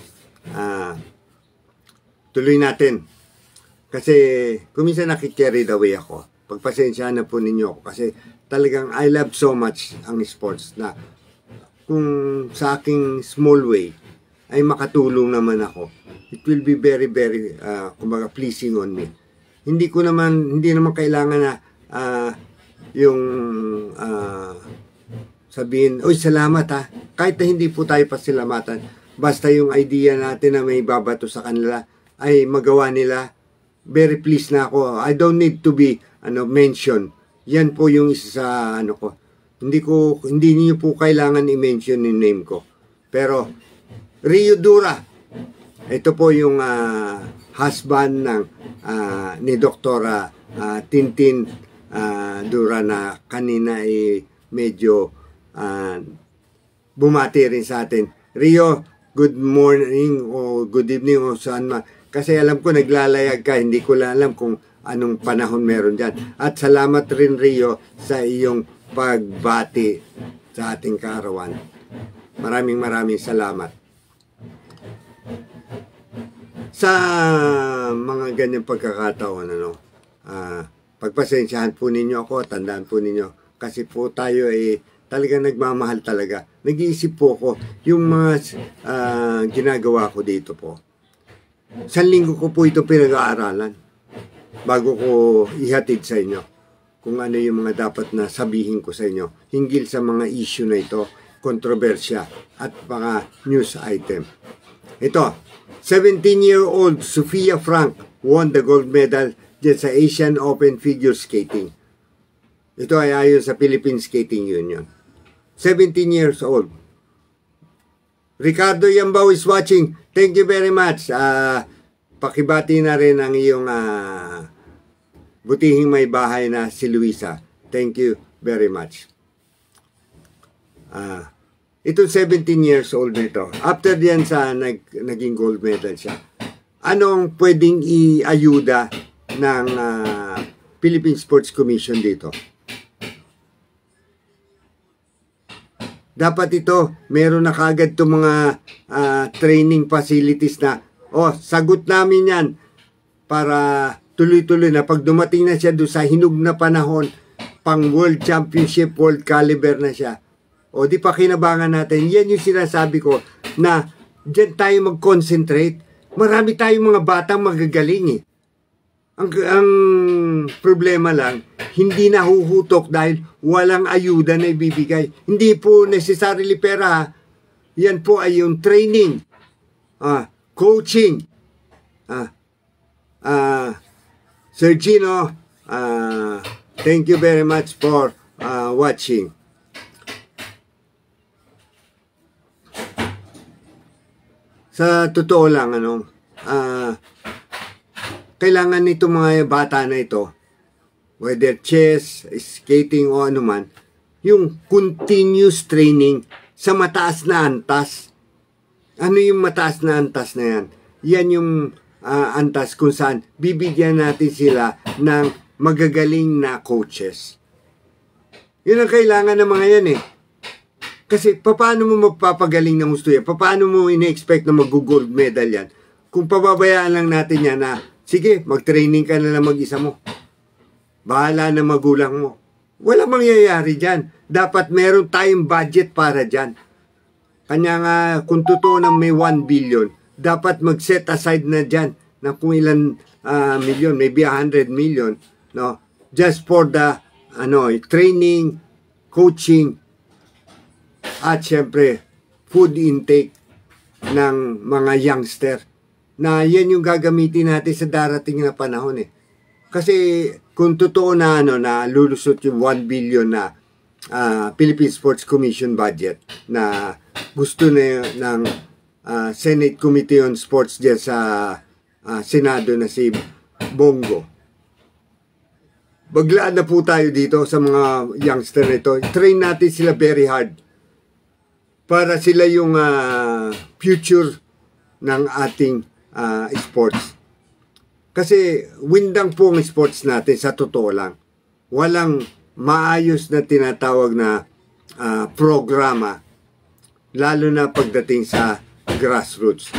Tuloy natin. Kasi kuminsan nakikarried away ako. Pagpasensyahan na po ninyo ako. Kasi talagang I love so much ang sports na kung sa aking small way ay makatulong naman ako. It will be very, very kumbaga pleasing on me. Hindi naman kailangan na yung sabihin, oy salamat Kahit na hindi po tayo pasilamatan. Basta yung idea natin na may babato sa kanila ay magawa nila. Very pleased na ako. I don't need to be mention. Yan po yung isa sa ko. Hindi niyo po kailangan i-mention yung name ko. Pero Rio Dura. Ito po yung husband ng ni Dr. Tintin Dura na kanina ay medyo bumati rin sa atin. Rio, good morning o good evening o saan man. Kasi alam ko naglalayag ka, hindi ko lang alam kung anong panahon meron dyan. At salamat rin Rio sa iyong pagbati sa ating kaarawan. Maraming salamat. Sa mga ganyang pagkakataon, pagpasensyahan po ninyo ako, tandaan po ninyo, kasi po tayo ay talagang nagmamahal talaga. Nag-iisip po ako yung mga ginagawa ko dito po. 1 linggo ko po ito pinag-aaralan bago ko ihatid sa inyo kung ano yung mga dapat na sabihin ko sa inyo hinggil sa mga issue na ito, kontrobersya at mga news item. Ito, 17-year-old Sofia Frank won the gold medal dyan sa Asian Open Figure Skating. Ito ay ayon sa Philippine Skating Union. 17 years old. Ricardo Yambao is watching. Thank you very much. Pakibati na rin ang iyong butihing may bahay na si Luisa. Thank you very much. Itong 17 years old nito, after diyan sa naging gold medal siya, anong pwedeng iayuda ng Philippine Sports Commission dito? Dapat ito, meron na kaagad itong mga training facilities na, sagot namin yan para tuloy-tuloy na pag dumating na siya doon sa hinug na panahon, pang World Championship, World Caliber na siya. Di pa kinabangan natin. Yan yung sinasabi ko na dyan tayo mag-concentrate. Marami tayong mga batang magagaling eh. Ang problema lang, hindi nahuhutok dahil walang ayuda na ibibigay. Hindi po necessarily pera. Yan po ay yung training, coaching. Sir Gino, thank you very much for watching. Sa totoo lang, kailangan nito mga bata na ito, whether chess, skating o anuman, yung continuous training sa mataas na antas. Ano yung mataas na antas na yan? Yan yung antas kung saan bibigyan natin sila ng magagaling na coaches. Yun ang kailangan ng mga yan eh. Kasi paano mo magpapagaling ng gusto yan? Paano mo ina-expect na mag-gold medal yan? Kung pababayaan lang natin yan na sige, mag-training ka na lang mag-isa mo. Bahala na magulang mo. Wala mangyayari dyan. Dapat meron tayong budget para dyan. Kanya nga, kung totoo na may 1 billion, dapat mag-set aside na dyan na kung ilan million, maybe 100 million, no? Just for the training, coaching, at syempre, food intake ng mga youngster. Na yan yung gagamitin natin sa darating na panahon eh. Kasi kung totoo na na lulusot yung 1 billion na Philippine Sports Commission budget na gusto na ng Senate Committee on Sports dyan sa Senado na si Bongo. Baglaan na po tayo dito sa mga youngster nito. Train natin sila very hard para sila yung future ng ating sports. Kasi windang po ang sports natin sa totoo lang. Walang maayos na tinatawag na programa lalo na pagdating sa grassroots.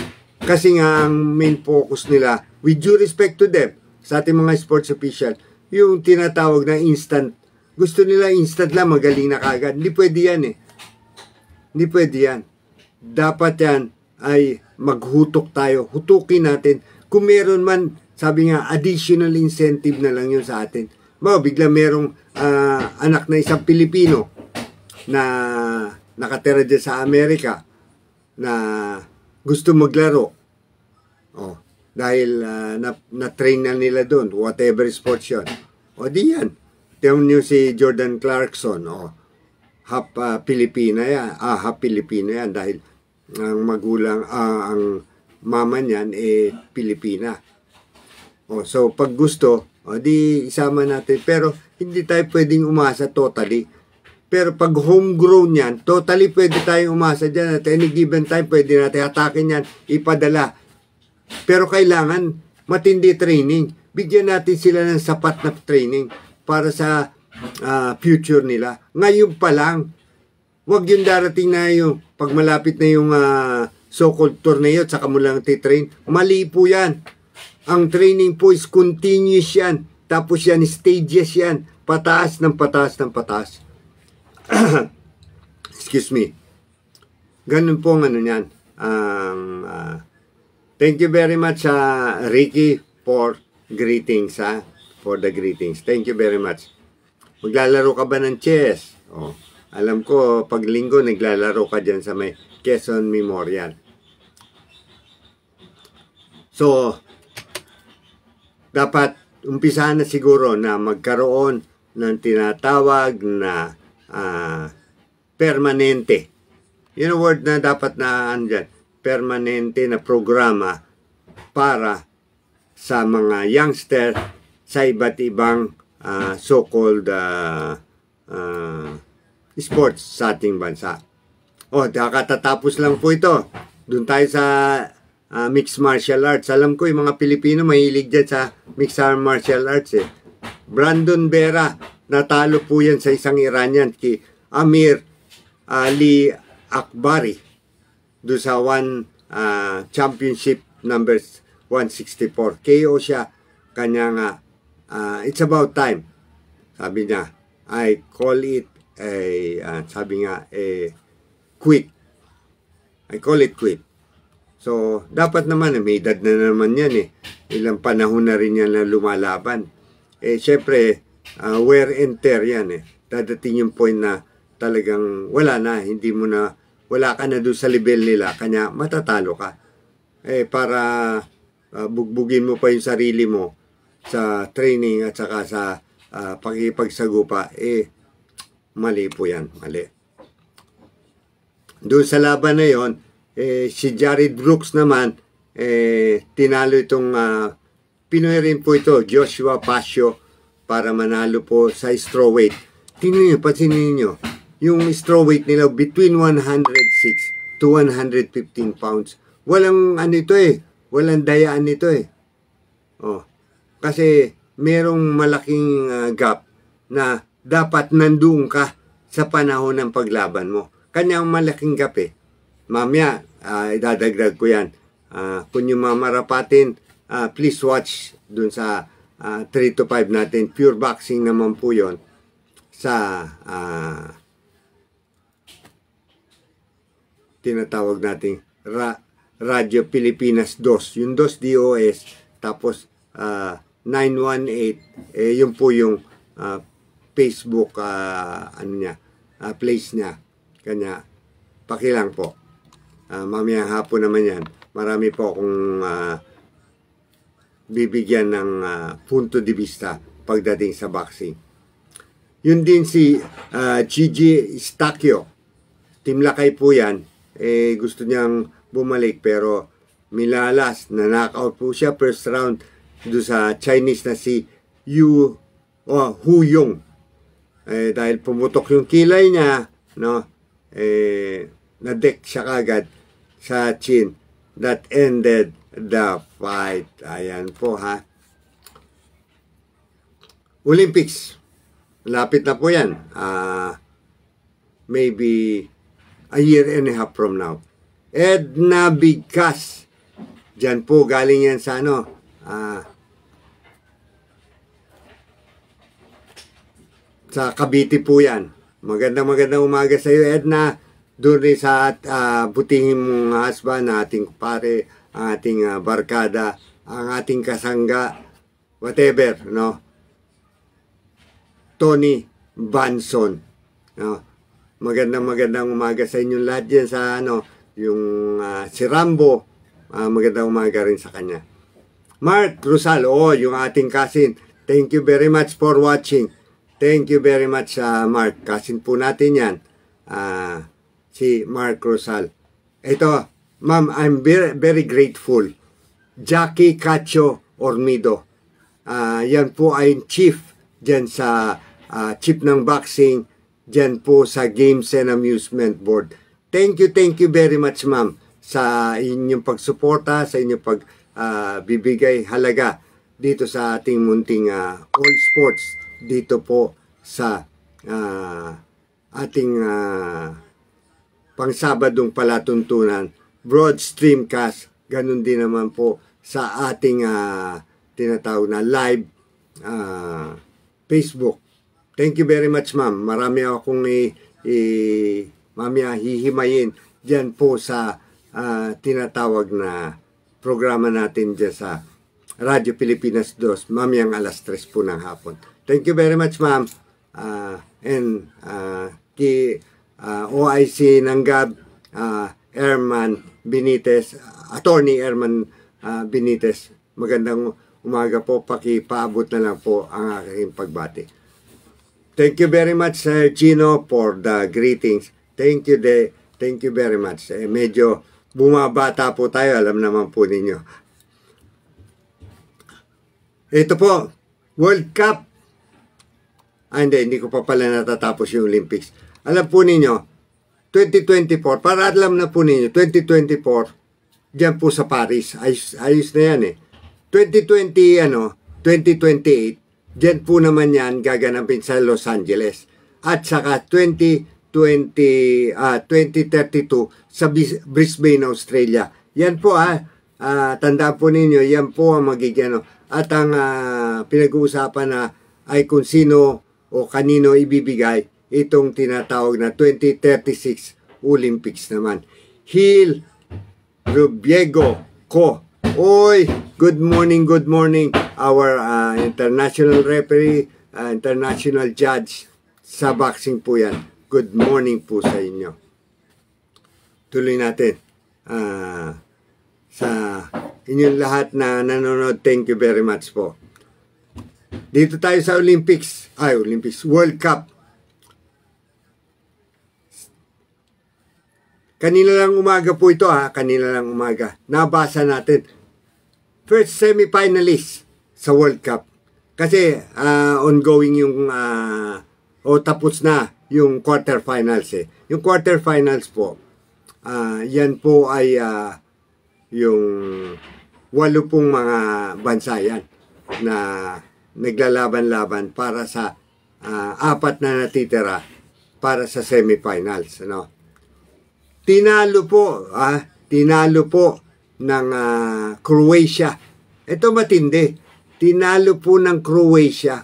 Kasi nga ang main focus nila, with due respect to them, sa ating mga sports official, yung tinatawag na instant. Gusto nila instant lang, magaling na kagad. Hindi pwede yan eh. Hindi pwede yan. Dapat yan ay maghutok tayo. Hutukin natin. Kung meron man, sabi nga, additional incentive na lang yun sa atin. Bigla merong anak na isang Pilipino na nakatira dyan sa Amerika na gusto maglaro. Dahil na-train na nila doon, whatever sports yun. Di yan. Tingnan nyo si Jordan Clarkson, half Pilipina yan. Half Pilipino yan dahil ang magulang, ang mama niyan Pilipina. So pag gusto, di isama natin. Pero hindi tayo pwedeng umasa totally. Pero pag homegrown yan, totally pwede tayong umasa dyan. At any given time, pwede natin atakin yan, ipadala. Pero kailangan matindi training. Bigyan natin sila ng sapat na training para sa future nila. Ngayon pa lang, wag yung darating na yung pag malapit na yung so-called torneo at saka mo lang titrain. Mali po yan. Ang training po is continuous yan. Tapos yan, stages yan. Pataas ng pataas ng pataas. Excuse me. Ganun po ang ano yan. Thank you very much, Ricky, for greetings, for the greetings. Thank you very much. Maglalaro ka ba ng chess? Oh, alam ko, pag linggo, naglalaro ka dyan sa may Quezon Memorial. So, dapat umpisahan na siguro na magkaroon ng tinatawag na permanente. Yun ang word na dapat na andyan. Permanente na programa para sa mga youngster sa iba't ibang so-called sports sa ating bansa. Katatapos lang po ito. Doon tayo sa mixed martial arts. Alam ko yung mga Pilipino mahilig dyan sa mixed martial arts eh. Brandon Vera, natalo po yan sa isang Iranian, ki Amir Ali Akbari, doon sa championship number 164. KO siya. Kanya nga, it's about time. Sabi niya, I call it sabi nga, quit. I call it quit. So, dapat naman, may edad na naman yan eh. Ilang panahon na rin yan na lumalaban. Syempre, wear and tear yan eh. Dadating yung point na talagang wala na, wala ka na doon sa level nila, kanya matatalo ka. Para bugbugin mo pa yung sarili mo sa training at saka sa pakikipagsagupa, mali po yan, mali. Doon sa laban na yon, si Jared Brooks naman, tinalo itong Pinoy rin po ito, Joshua Pasio, para manalo po sa strawweight. Tingnan nyo, pansinin nyo, yung strawweight nila between 106 to 115 pounds. Walang walang dayaan nito eh. Kasi merong malaking gap na dapat nandoon ka sa panahon ng paglaban mo. Kanyang malaking gap eh. Mamaya, idadagdag ko yan. Kung yung mamarapatin, please watch dun sa 3 to 5 natin. Pure boxing naman po yon sa tinatawag nating Radyo Pilipinas 2. Yung 2 DOS, tapos 918, yun po yung Facebook place niya. Kanya, pakilang po. Mamayang hapon naman yan. Marami po akong bibigyan ng punto de vista pagdating sa boxing. Yun din si Gigi Stacchio. Team Lakay po yan. Gusto niyang bumalik pero milalas na knockout po siya first round do sa Chinese na si Hu Yong. Dahil pumutok yung kilay niya, no? Na-deck siya kagad sa chin. That ended the fight. Ayan po ha. Olympics. Lapit na po yan. Maybe a year and a half from now. Edna Bigkas. Diyan po galing yan sa sa Cavite po yan. Magandang umaga sa iyo, Edna. Doon rin sa butihing mong husband, ating pare, ang ating barkada, ang ating kasangga, whatever, no? Tony Banson. No? Magandang umaga sa inyong lahat dyan sa yung si Rambo. Magandang umaga rin sa kanya. Mark Rosal, yung ating cousin. Thank you very much for watching. Thank you very much, Mark. Cousin po natin yan. Si Mark Rosal. Ito, ma'am, I'm very grateful. Jackie Cacho Ormido. Yan po ay chief dyan sa chief ng boxing dyan po sa Games and Amusement Board. Thank you very much, ma'am, sa inyong pagsuporta, sa inyong pagbibigay halaga dito sa ating munting all sports dito po sa ating pangsabadong palatuntunan, broad streamcast, ganun din naman po sa ating tinatawag na live Facebook. Thank you very much, ma'am. Marami akong mamaya hihimayin dyan po sa tinatawag na programa natin dyan sa Radyo Pilipinas 2, mamayang alas 3 po ng hapon. Thank you very much, ma'am. And OIC Nanggab, Erman Benitez, Attorney Erman Benitez, magandang umaga po. Pakipaabot na lang po ang aking pagbati. Thank you very much, Sir Gino, for the greetings. Thank you very much. Medyo bumabata po tayo, alam naman po ninyo. Ito po, World Cup. Hindi ko pa pala natatapos yung Olympics. Alam po ninyo, 2024, para alam na po ninyo, 2024, dyan po sa Paris, ayos na yan 2028, dyan po naman yan gaganapin sa Los Angeles. At saka 2032 sa Brisbane, Australia. Yan po tandaan po ninyo, yan po ang magiging At ang pinag-uusapan na ay kung sino o kanino ibibigay itong tinatawag na 2036 Olympics naman. Hil Rubiego Ko. Oy, good morning. Our international referee, international judge sa boxing po yan. Good morning po sa inyo. Tuloy natin. Sa inyong lahat na nanonood, thank you very much po. Dito tayo sa Olympics, World Cup. Kanina lang umaga po ito kanina lang umaga. Nabasa natin. First semi-finalist sa World Cup. Kasi ongoing yung tapos na yung quarterfinals Yung quarterfinals po, yan po ay yung 8 pong mga bansa yan na naglalaban-laban para sa 4 na natitira para sa semifinals. Tinalo po ng Croatia. Ito matindi. Tinalo po ng Croatia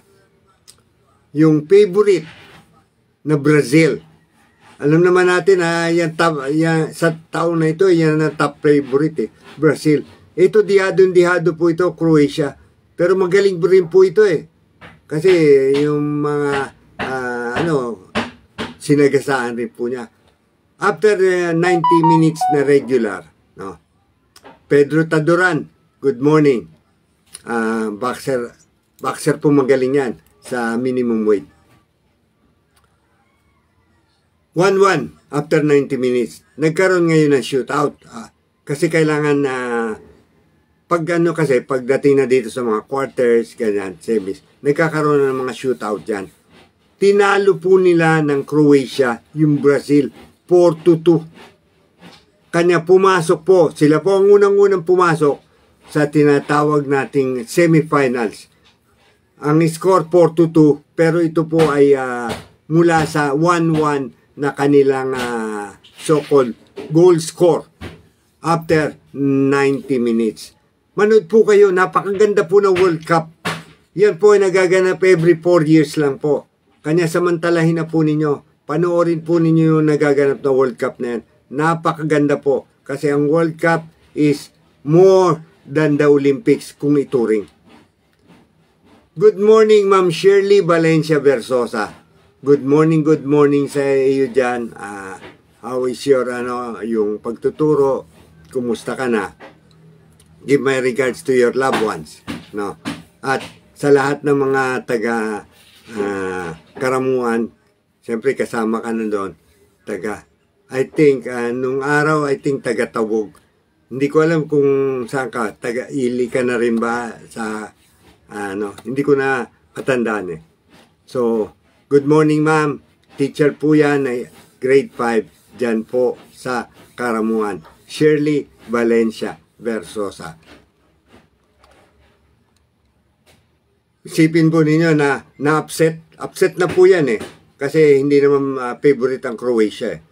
yung favorite na Brazil. Alam naman natin sa taon na ito, yan ang top favorite Brazil. Ito dihado po ito, Croatia. Pero magaling rin po ito Kasi yung mga sinagasaan rin po niya. After 90 minutes na regular, Pedro Taduran, good morning. Boxer po magaling yan sa minimum weight. 1-1 after 90 minutes. Nagkaroon ngayon ng shootout. Kasi kailangan pagdating na dito sa mga quarters, ganyan, semis, nagkakaroon ng mga shootout dyan. Tinalo po nila ng Croatia yung Brazil 4-2. Kanya pumasok po. Sila po ang unang-unang pumasok sa tinatawag nating semifinals. Ang score 4-2, pero ito po ay mula sa 1-1 na kanilang so-called goal score after 90 minutes. Manood po kayo, napakaganda po ng World Cup. Yan po ay nagaganap every 4 years lang po. Kanya samantalahin na po ninyo. Panoorin po ninyo yung nagaganap na World Cup na yan. Napakaganda po. Kasi ang World Cup is more than the Olympics kung ituring. Good morning, Ma'am Shirley Valencia Versosa. Good morning sa iyo dyan. How is your, yung pagtuturo? Kumusta ka na? Give my regards to your loved ones. At sa lahat ng mga taga Karamuan, siyempre kasama ka na doon. I think, nung araw, taga Tawog. Hindi ko alam kung saan ka. Taga Ili ka na rin ba sa, hindi ko na katandaan So, good morning, ma'am. Teacher po yan ay grade 5 dyan po sa Karamuan. Shirley Valencia Versosa. Isipin po ninyo na na-upset. Upset na po yan eh. Kasi hindi naman favorite ang Croatia eh.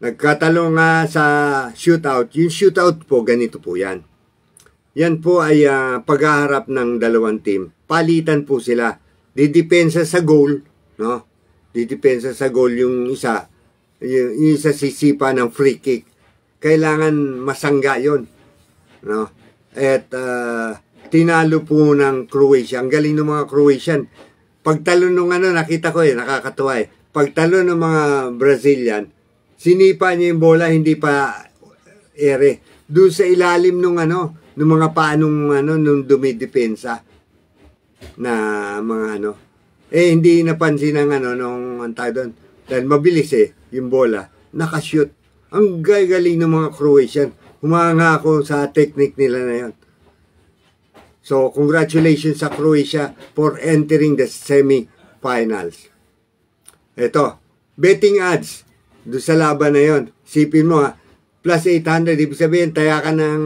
Nagkatalo nga sa shootout. Yung shootout po, ganito po yan. Yan po ay paghaharap ng dalawang team. Palitan po sila. Didepensa sa goal, no? Didepensa sa goal yung isa. Yung isa sisipa ng free kick. Kailangan masangga yon, no? At tinalo po ng Croatia. Ang galing ng mga Croatian. Pagtalo nung nakita ko nakakatuwa eh. Pagtalo ng mga Brazilian, sinipa niya yung bola, hindi pa ere. Doon sa ilalim nung nung mga paanong nung dumidepensa na mga hindi napansin ng nung tayo doon. Dahil mabilis yung bola, nakashoot. Ang gagaling ng mga Croatian. Humanga ako sa technique nila na yun. So, congratulations sa Croatia for entering the semi-finals. Ito, betting odds. Doon sa laban na yun. Sipin mo plus 800. Ibig sabihin, taya ka ng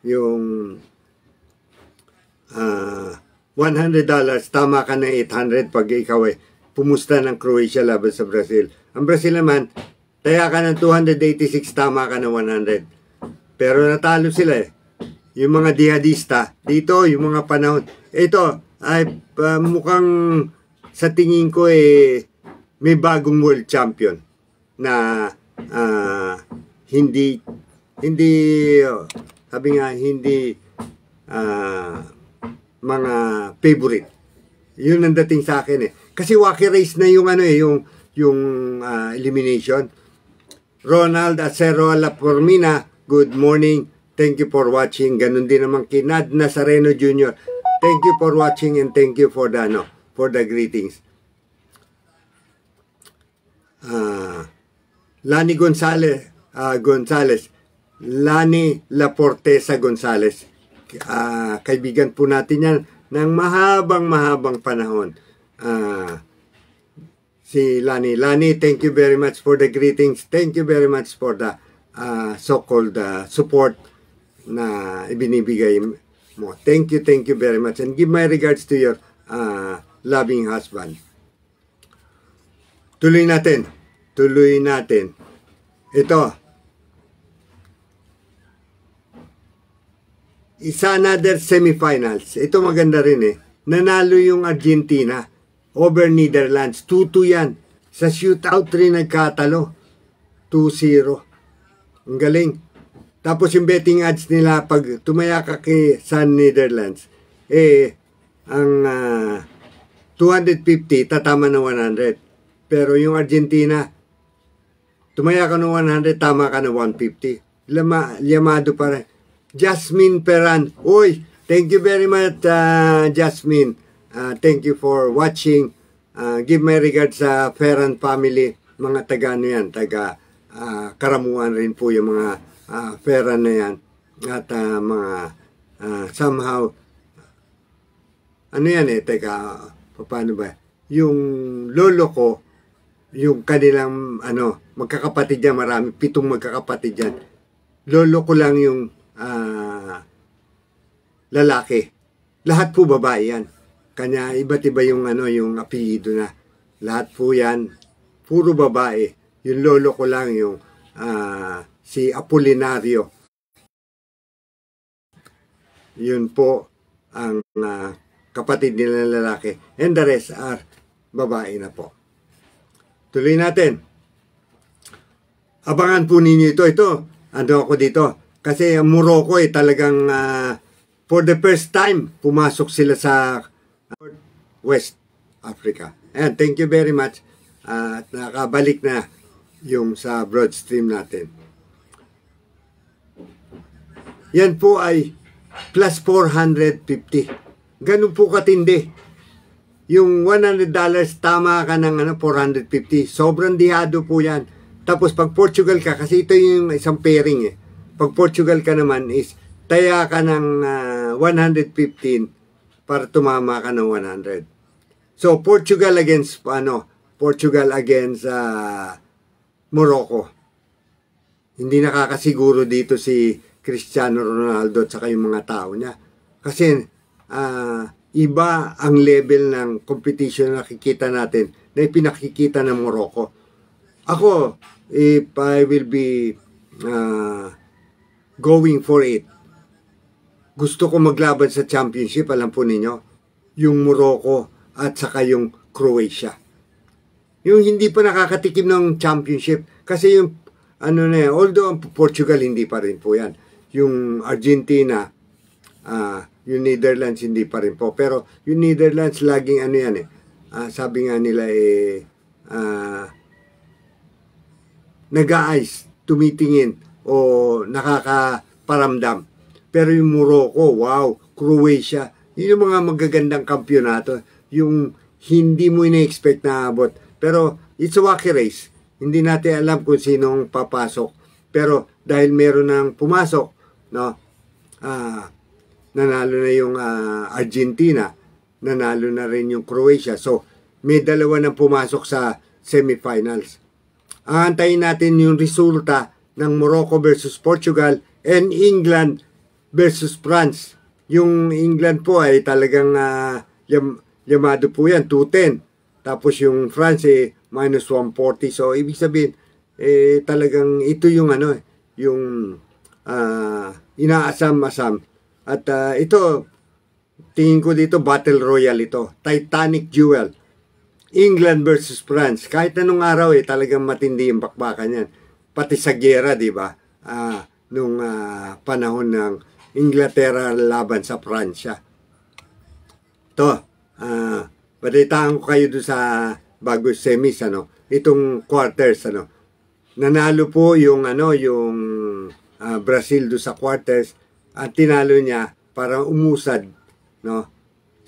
yung $100. Tama ka ng 800 pag ikaw pumusta ng Croatia laban sa Brazil. Ang Brazil naman, taya ka ng 286. Tama ka ng 100. Pero natalo sila Yung mga jihadista, dito, yung mga panahon. Ito, ay mukhang sa tingin ko may bagong world champion na hindi, sabi nga, hindi mga favorite. Yun ang dating sa akin Kasi wacky race na yung yung elimination. Ronald Acero Lapormina, good morning. Thank you for watching. Ganun din naman Nad Nazareno Jr. Thank you for watching and thank you for the greetings. Lani Gonzales, Lani Laportesa Gonzales. Kaibigan po natin yan ng mahabang panahon. Si Lani. Lani, thank you very much for the greetings. Thank you very much for the so-called support na ibinibigay mo. Thank you very much. And give my regards to your loving husband. Tuloy natin. Ito. Isa another semifinals. Ito maganda rin Nanalo yung Argentina over Netherlands. 2-2 yan. Sa shootout rin nagkatalo. 2-0. Ang galing. Tapos yung betting odds nila, pag tumaya ka sa Netherlands, ang 250, tatama ng 100. Pero yung Argentina, tumaya ka ng 100, tama ka ng 150. Llamado pa rin. Jasmine Peran. Uy, thank you very much, Jasmine. Thank you for watching. Give my regards sa Peran family. Mga taga taga Karamuan rin po yung mga pera na yan at mga somehow teka, paano ba yung lolo ko, yung kanilang magkakapatid yan, 7 magkakapatid yan, lolo ko lang yung lalaki, lahat po babae yan, kanya iba't iba yung yung apelyido na, lahat po yan puro babae, yung lolo ko lang yung si Apolinario. Yun po ang kapatid nila lalaki. And the rest are babae na po. Tuloy natin. Abangan po ninyo ito. Ako dito. Kasi ang Morocco talagang for the first time pumasok sila sa West Africa. And thank you very much. At nakabalik na yung sa broad stream natin. Yan po ay plus 450. Ganun po katindi. Yung $100, tama ka ng 450. Sobrang dihado po yan. Tapos pag Portugal ka, kasi ito yung isang pairing Pag Portugal ka naman is, taya ka ng 115 para tumama ka ng 100. So, Portugal against Morocco. Hindi nakakasiguro dito si Cristiano Ronaldo at saka yung mga tao niya. Kasi iba ang level ng competition na nakikita natin na ipinakikita ng Morocco. Ako, if I will be going for it, gusto ko maglaban sa championship, alam po ninyo, yung Morocco at saka yung Croatia. Yung hindi pa nakakatikim ng championship, kasi yung although ang Portugal hindi pa rin po yan. Yung Argentina, yung Netherlands hindi pa rin po. Pero yung Netherlands laging sabi nga nila nag-aayos, tumitingin o nakakaparamdam. Pero yung Morocco, wow, Croatia, yun yung mga magagandang kampyonato, yung hindi mo ina-expect na abot. Pero it's a wacky race. Hindi natin alam kung sinong papasok. Pero dahil meron ng pumasok, nanalo na yung Argentina, nanalo na rin yung Croatia. So, may dalawa na pumasok sa semifinals. Aantayin natin yung resulta ng Morocco versus Portugal and England versus France. Yung England po ay talagang yamado po yan, 210. Tapos yung France minus 140. So, ibig sabihin, talagang ito yung yung inaasam-asam. At ito, tingin ko dito, Battle Royale ito. Titanic Duel. England versus France. Kahit anong araw talagang matindi yung bakbakan yan. Pati sa gera, di ba? Nung panahon ng Inglaterra laban sa Pransya. Ito, balitaan ko kayo doon sa bago semis, itong quarters, nanalo po yung Brazil doon sa quarters at tinalo niya para umusad,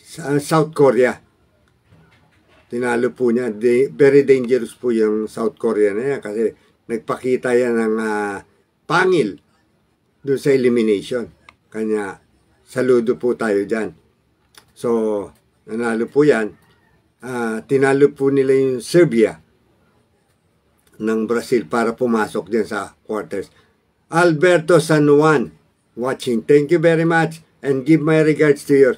sa South Korea. Tinalo po niya. Very dangerous po yung South Korea na yan kasi nagpakita yan ng pangil doon sa elimination. Kanya, saludo po tayo dyan. So, nanalo po yan. Tinalo po nila yung Serbia ng Brazil para pumasok din sa quarters. Alberto San Juan watching. Thank you very much and give my regards to your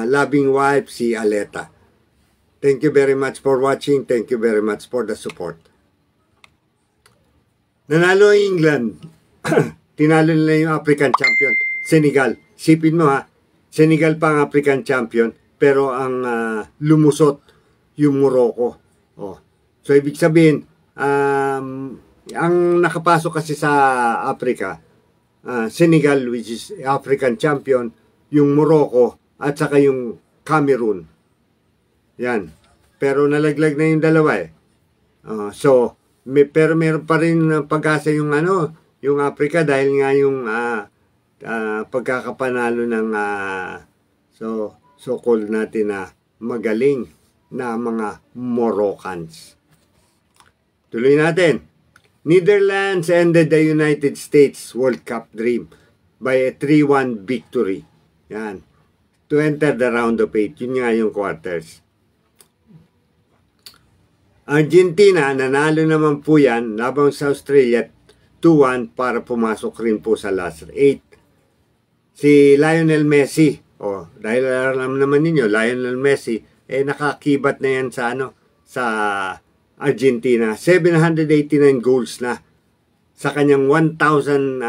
loving wife, si Aleta. Thank you very much for watching. Thank you very much for the support. Nanalo ang England. Tinalo nila yung African champion, Senegal. Sipin mo Senegal pa ang African champion pero ang lumusot yung Morocco. So ibig sabihin, ang nakapasok kasi sa Africa, Senegal which is African champion, yung Morocco at saka yung Cameroon. Yan. Pero nalaglag na yung dalawa pero meron pa rin pag-asa yung yung Africa dahil nga yung pagkakapanalo ng so-called natin na magaling na mga Moroccans. Tuloy natin. Netherlands ended the United States World Cup dream by a 3-1 victory. Yan. To enter the round of 8. Yun nga yung quarters. Argentina, nanalo naman po yan laban sa Australia 2-1 para pumasok rin po sa last 8. Si Lionel Messi, dahil alam naman ninyo, Lionel Messi, nakakibat na yan sa sa Argentina. 789 goals na sa kanyang 1,000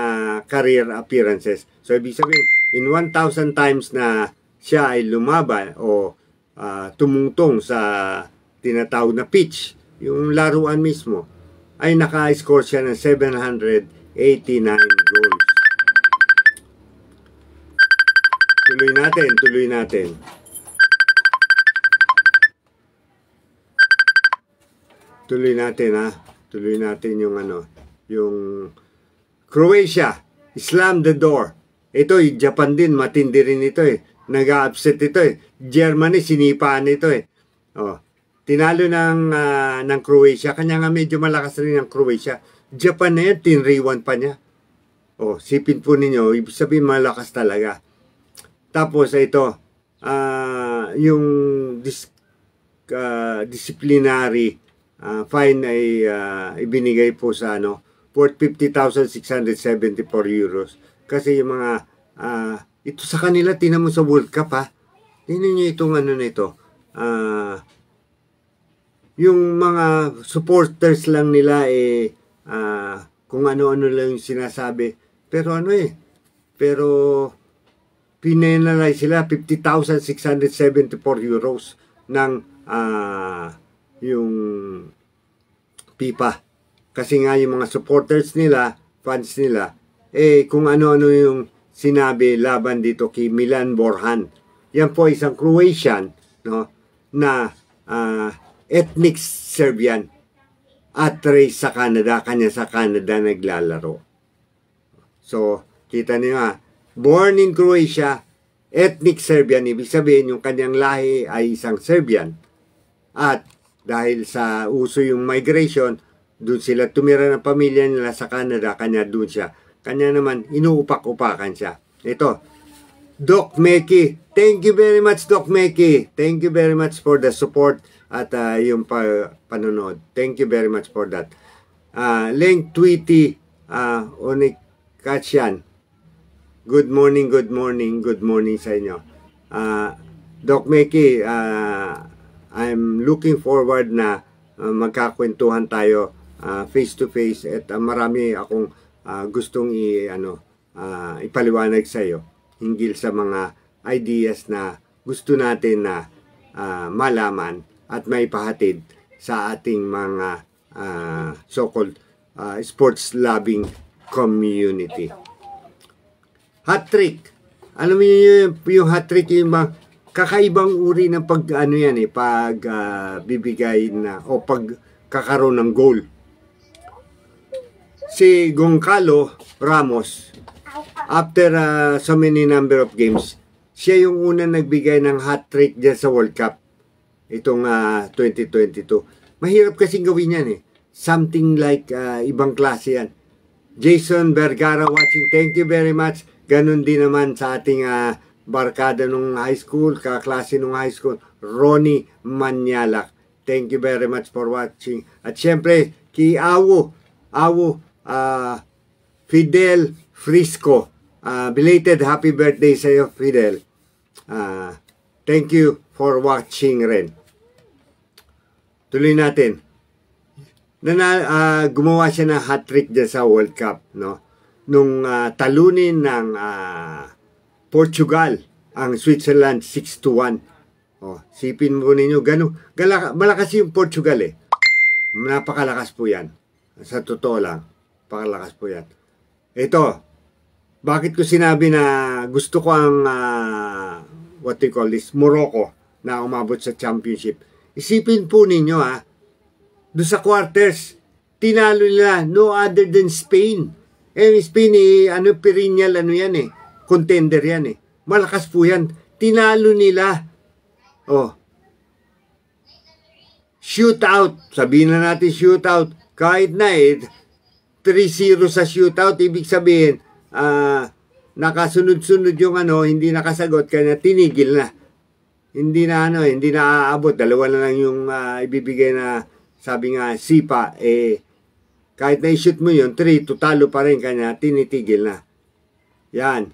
career appearances. So, ibig sabihin, in 1,000 times na siya ay lumaban o tumungtong sa tinatawag na pitch, yung laruan mismo, ay naka-score siya ng 789 goals. Tuloy natin. Tuloy natin yung yung Croatia, slam the door. Ito, Japan din, matindi rin ito Nag-upset ito Germany, sinipaan ito Tinalo ng Croatia. Kanya nga medyo malakas rin ang Croatia. Japan na yan, tinriwan pa niya. Sipin po ninyo, ibig sabihin malakas talaga. Tapos ito, yung disciplinary fine ay ibinigay po sa worth 50,674 euros. Kasi yung mga ito sa kanila, tinan mo sa World Cup ha. Tingnan nyo itong na ito. Yung mga supporters lang nila kung ano-ano lang yung sinasabi. Pero pero pinenalize sila 50,674 euros ng yung FIFA. Kasi nga yung mga supporters nila, fans nila, kung ano-ano yung sinabi laban dito kay Milan Borjan. Yan po isang Croatian, na ethnic Serbian at race sa Canada. Kanya sa Canada naglalaro. So, kita niyo born in Croatia, ethnic Serbian, ibig sabihin yung kanyang lahi ay isang Serbian. At dahil sa uso yung migration, doon sila tumira ng pamilya nila sa Canada, kanya doon siya. Kanya naman, inuupak-upakan siya. Ito, Doc Meki. Thank you very much, Doc Meki. Thank you very much for the support at yung panonood. Thank you very much for that. Leng Tweety Onikachan. Good morning sa inyo. Doc Meki, I'm looking forward na magkakwentuhan tayo face to face at marami akong gustong ipaliwanag sa iyo hinggil sa mga ideas na gusto natin na malaman at maipahatid sa ating mga so-called sports loving community. Hat trick. Alam niyo yung hat trick, yung kakaibang uri ng bibigay na o pagkakaroon ng goal. Si Goncalo Ramos, after so many number of games, siya yung una nagbigay ng hat-trick dyan sa World Cup. Itong 2022. Mahirap kasing gawin yan Something like ibang klase yan. Jason Vergara watching, thank you very much. Ganon din naman sa ating barkada nung high school, kaklase nung high school, Ronnie Manyalak. Thank you very much for watching. At syempre, kay Awo, Fidel Frisco. Belated happy birthday sa iyo, Fidel. Thank you for watching rin. Tuloy natin. Gumawa siya ng hat-trick dyan sa World Cup, nung talunin ng Portugal ang Switzerland 6-1. Sipin mo ninyo, malakas yung Portugal Napakalakas po yan. Sa totoo lang, pakalakas po yan. Ito, bakit ko sinabi na gusto ko ang Morocco na umabot sa championship. Isipin po ninyo doon sa quarters, tinalo nila no other than Spain. Spain perennial contender yan Malakas po yan. Tinalo nila. Shootout. Sabihin na natin shootout. Kahit na 3-0 sa shootout, ibig sabihin, nakasunod-sunod yung hindi nakasagot, kaya tinigil na. Hindi na hindi na aabot. Dalawa na lang yung ibibigay na, sabi nga, sipa, kahit na i-shoot mo yun, 3, tutalo pa rin, kanya tinitigil na. Yan.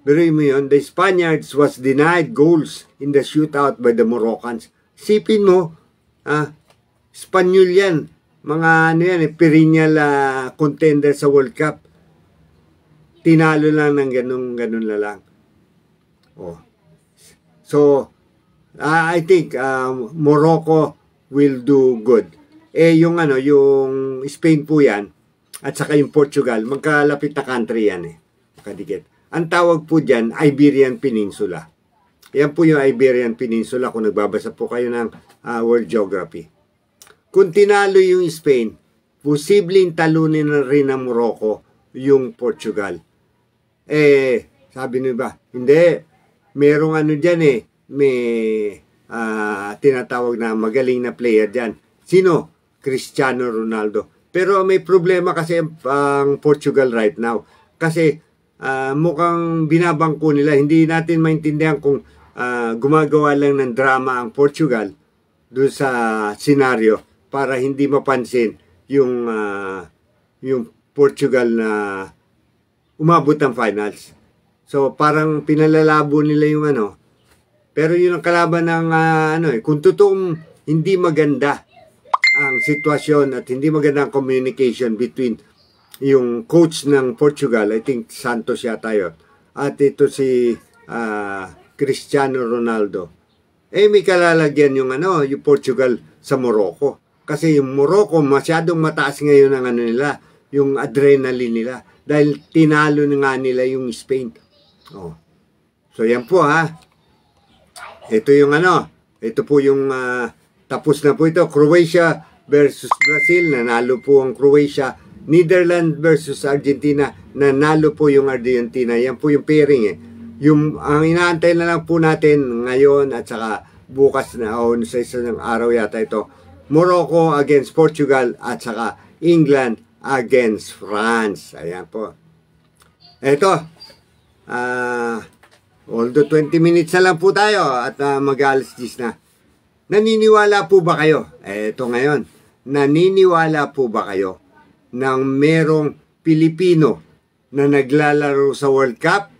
Pero mo yun, the Spaniards was denied goals in the shootout by the Moroccans. Sipin mo, Spanyol yan. Mga perennial contender sa World Cup. Tinalo lang ng ganun na lang. So, I think Morocco will do good. Yung Spain po yan, at saka yung Portugal, magkalapit na country yan Kadikit. Ang tawag po dyan, Iberian Peninsula. Yan po yung Iberian Peninsula kung nagbabasa po kayo ng World Geography. Kung tinalo yung Spain, posibleng talunin na rin ng Morocco yung Portugal. Sabi nyo ba? Hindi. Merong dyan may tinatawag na magaling na player dyan. Sino? Cristiano Ronaldo. Pero may problema kasi ang Portugal right now. Kasi mukhang binabangko nila. Hindi natin maintindihan kung gumagawa lang ng drama ang Portugal doon sa senaryo para hindi mapansin yung Portugal na umabot ng finals. So parang pinalalabo nila yung pero yun ang kalaban ng kung totoong hindi maganda ang sitwasyon at hindi maganda ang communication between yung coach ng Portugal, I think Santos yata yun, at ito si Cristiano Ronaldo. May kalalagyan yung yung Portugal sa Morocco. Kasi yung Morocco masyadong mataas ngayon ang nila, yung adrenaline nila dahil tinalo na nga nila yung Spain. So yan po Ito yung ito po yung tapos na po ito. Croatia versus Brazil, nanalo po ang Croatia. Netherlands versus Argentina, nanalo po yung Argentina. Yan po yung pairing ang inaantay na lang po natin ngayon at saka bukas na sa isang araw yata ito. Morocco against Portugal at saka England against France. Ayan po. Ito. Although 20 minutes na lang po tayo at mag-alas 10 na. Naniniwala po ba kayo? Ito ngayon. Naniniwala po ba kayo nang merong Pilipino na naglalaro sa World Cup?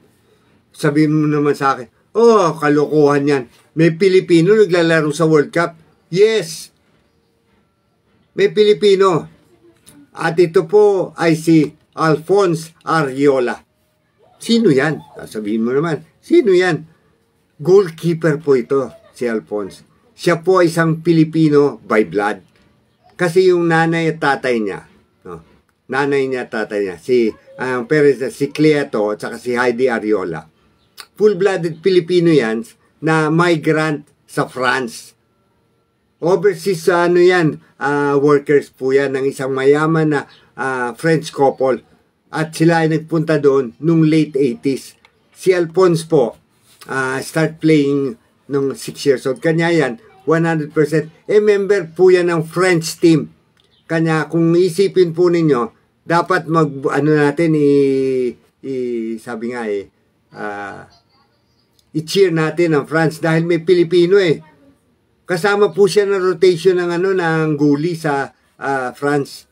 Sabihin mo naman sa akin, kalokohan yan. May Pilipino naglalaro sa World Cup? Yes! May Pilipino. At ito po ay si Alphonse Ariola. Sino yan? Sabihin mo naman, sino yan? Goalkeeper po ito, si Alphonse. Siya po ay isang Pilipino by blood. Kasi yung nanay at tatay niya, si Cleto at saka si Heidi Ariola. Full-blooded Pilipino yan na migrant sa France. Overseas workers po yan ng isang mayaman na French couple. At sila ay nagpunta doon nung late 80s. Si Alphonse po, start playing nung 6 years old. Kanya yan, 100%. Member po yan ng French team. Kanya, kung isipin po ninyo, dapat i-cheer natin ang France dahil may Pilipino Kasama po siya ng rotation ng goalie sa France.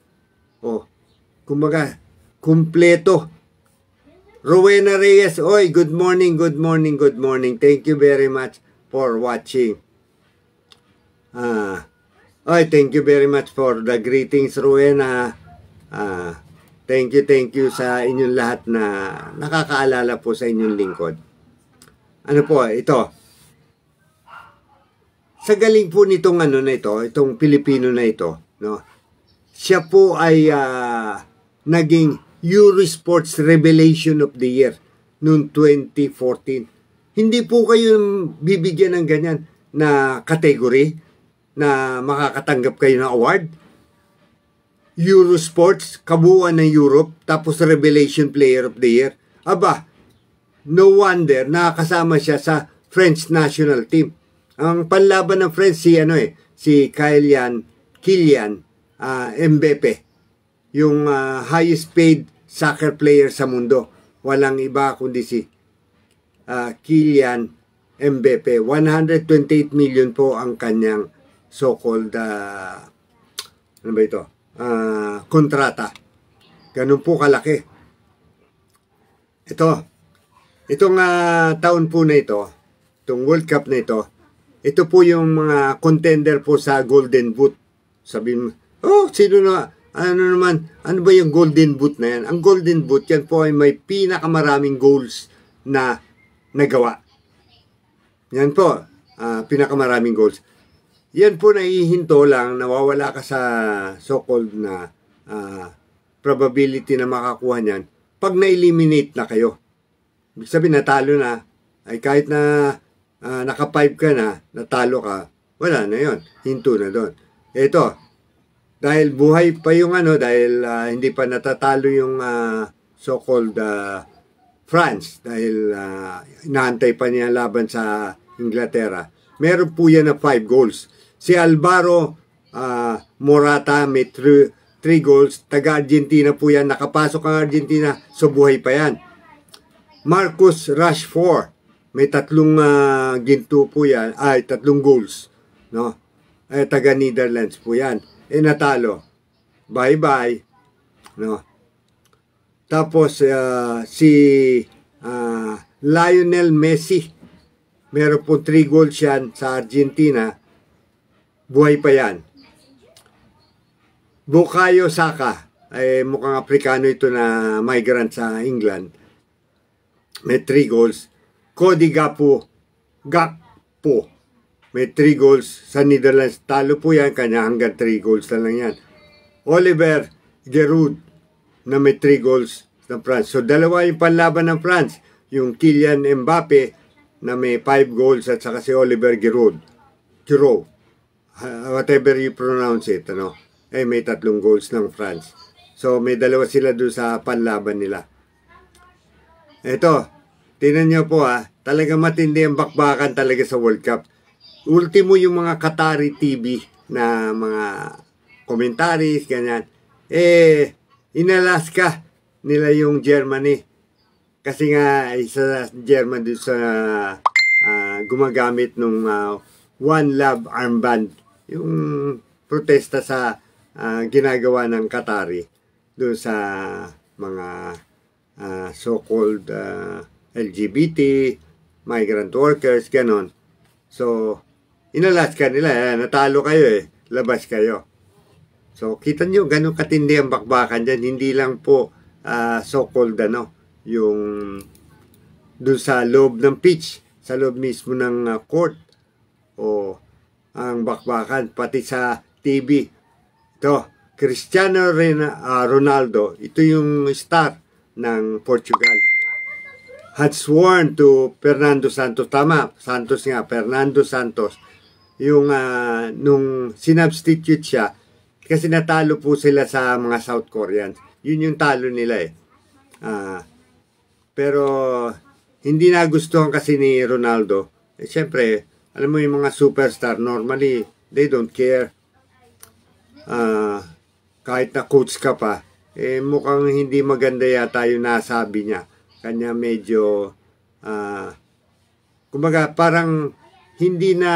Kumbaga, kumpleto. Rowena Reyes, good morning, good morning, good morning. Thank you very much for watching. Thank you very much for the greetings, Rowena. Thank you sa inyong lahat na nakakaalala po sa inyong lingkod. Ito. Sa galing po nitong itong Pilipino na ito, siya po ay naging Eurosports Revelation of the Year noong 2014. Hindi po kayo bibigyan ng ganyan na category na makakatanggap kayo ng award. Eurosports, kabuuan ng Europe, tapos Revelation Player of the Year. Aba, no wonder nakakasama siya sa French national team. Ang panlaban ng French si Kylian Mbappe, yung highest paid soccer player sa mundo. Walang iba kundi si Kylian Mbappe. 128 million po ang kanyang so-called kontrata. Ganun po kalaki. Itong taon po na ito, itong World Cup na ito po yung mga contender po sa Golden Boot. Sabihin mo, sino na, ano ba yung Golden Boot na yan? Ang Golden Boot, yan po ay may pinakamaraming goals na nagawa. Yan po, pinakamaraming goals. Yan po naihinto lang, nawawala ka sa so-called na probability na makakuha niyan pag na-eliminate na kayo. Ibig sabihin, natalo na, ay kahit na naka-5 ka na, natalo ka, wala na yon, hinto na doon. Ito, dahil buhay pa yung dahil hindi pa natatalo yung so-called France, dahil inaantay pa niya laban sa Inglaterra, meron po yan na 5 goals. Si Alvaro Morata may 3 goals, taga-Argentina po yan, nakapasok ang Argentina, so buhay pa yan. Marcus Rashford, May tatlong ginto po yan, ay tatlong goals, no? Taga Netherlands po yan. Natalo. Bye-bye, no? Tapos si Lionel Messi, meron po 3 goals yan sa Argentina. Buhay pa yan. Bukayo Saka, mukhang Aprikano ito na migrant sa England. May 3 goals. Cody Gakpo, may 3 goals sa Netherlands. Talo po yan, kanya hanggang 3 goals na lang yan. Oliver Giroud na may 3 goals ng France. So, dalawa yung panlaban ng France. Yung Kylian Mbappe na may 5 goals at saka si Oliver Giroud. Whatever you pronounce it, ano? May 3 goals ng France. So, may dalawa sila doon sa panlaban nila. Ito, tingnan nyo po talagang matindi ang bakbakan talaga sa World Cup. Ultimo yung mga Qatari TV na mga commentaries, ganyan. Inalaska nila yung Germany. Kasi nga, isa German doon sa gumagamit nung One Love armband. Yung protesta sa ginagawa ng Qatari doon sa mga so-called LGBT, migrant workers, ganon. So, inalaska nila, natalo kayo labas kayo. So, kita nyo, ganun katindi ang bakbakan dyan. Hindi lang po so-called yung doon sa loob ng pitch, sa loob mismo ng court, o ang bakbakan, pati sa TV. Ito, Cristiano Ronaldo, ito yung star ng Portugal, had sworn to Fernando Santos, Fernando Santos, yung nung sinubstitute siya, kasi natalo po sila sa mga South Koreans. Yun yung talo nila pero hindi nagustuhan kasi ni Ronaldo. Siyempre, alam mo yung mga superstar, normally, they don't care. Kahit na coach ka pa, mukhang hindi maganda yata yung nasabi niya. Kanya medyo, kumbaga parang hindi na,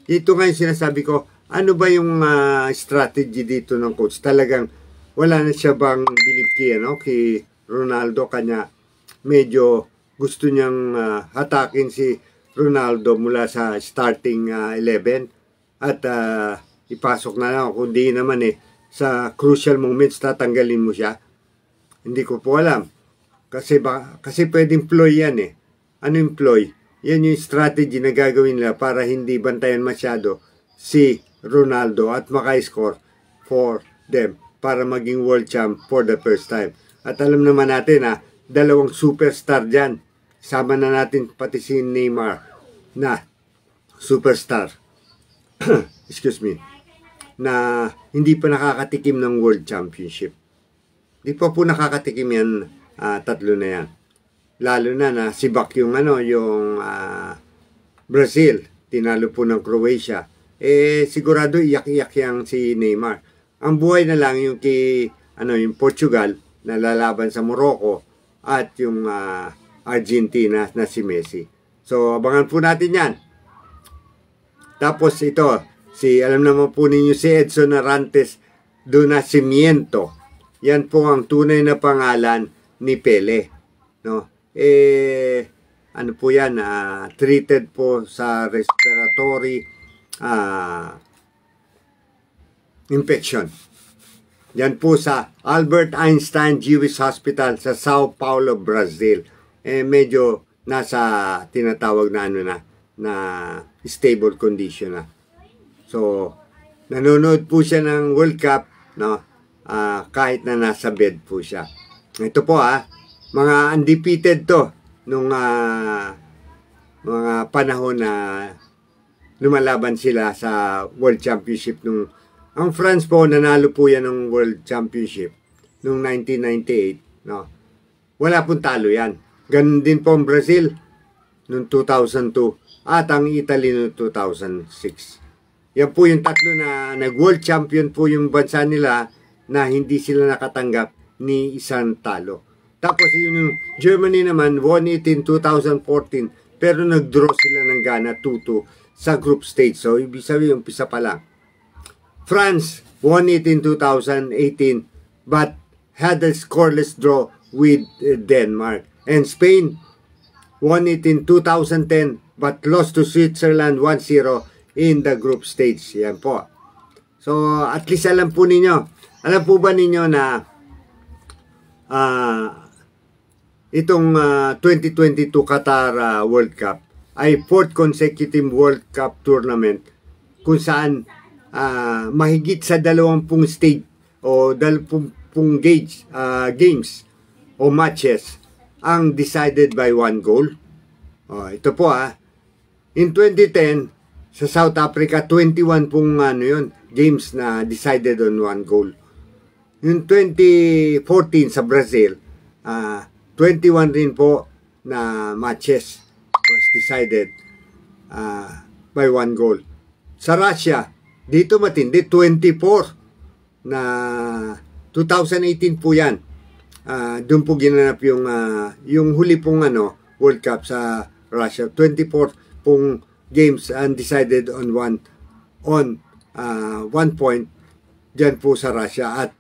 ito nga yung sinasabi ko, ano ba yung strategy dito ng coach? Talagang wala na siya bang believe kay Ronaldo, kanya medyo gusto niyang hatakin si Ronaldo mula sa starting 11 at ipasok na lang, kundi naman sa crucial moments tatanggalin mo siya. Hindi ko po alam. Kasi pwedeng ploy yan Ano yung ploy? Yan yung strategy na gagawin nila para hindi bantayan masyado si Ronaldo at maka-score for them para maging world champ for the first time. At alam naman natin dalawang superstar dyan. Sama na natin pati si Neymar na superstar. Excuse me. Na hindi pa nakakatikim ng World Championship. Hindi pa po nakakatikim yan, tatlo na yan. Lalo na sibak yung yung Brazil, tinalo po ng Croatia. Sigurado iyak-iyak yang si Neymar. Ang buhay na lang yung yung Portugal na lalaban sa Morocco at yung Argentina na si Messi. So abangan po natin yan. Tapos ito, alam naman po ninyo si Edson Arantes do Nascimento. Yan po ang tunay na pangalan ni Pele. No? Ano po yan? Treated po sa respiratory infection. Yan po sa Albert Einstein Jewish Hospital sa Sao Paulo, Brazil. Medyo nasa tinatawag na na stable condition na. So, nanonood po siya ng World Cup, no? Kahit na nasa bed po siya. Ito po mga undefeated to nung mga panahon na lumalaban sila sa World Championship nung ang France po nanalo po yan ng World Championship nung 1998, no? Wala pong talo yan. Ganun din po ang Brazil noong 2002 at ang Italy noong 2006. Yan po yung tatlo na nag-world champion po yung bansa nila na hindi sila nakatanggap ni isang talo. Tapos yung Germany naman won it in 2014 pero nag-draw sila ng Ghana 2-2 sa group stage. So, ibig sabihin, umpisa pa lang. France won it in 2018 but had a scoreless draw with Denmark. And Spain won it in 2010 but lost to Switzerland 1-0 in the group stage. Yan po. So, at least alam po ninyo. Alam po ba ninyo na itong 2022 Qatar World Cup ay 4th consecutive World Cup tournament kung saan mahigit sa 20 stage o 20 games o matches ang decided by 1 goal. Ito po in 2010 sa South Africa 21 pong games na decided on 1 goal. Yung 2014 sa Brazil 21 rin po na matches was decided by 1 goal. Sa Russia, dito matindi, 24 na 2018 po yan. Doon po ginanap yung huli pong World Cup sa Russia. 24 pong games undecided on 1 point dyan po sa Russia. At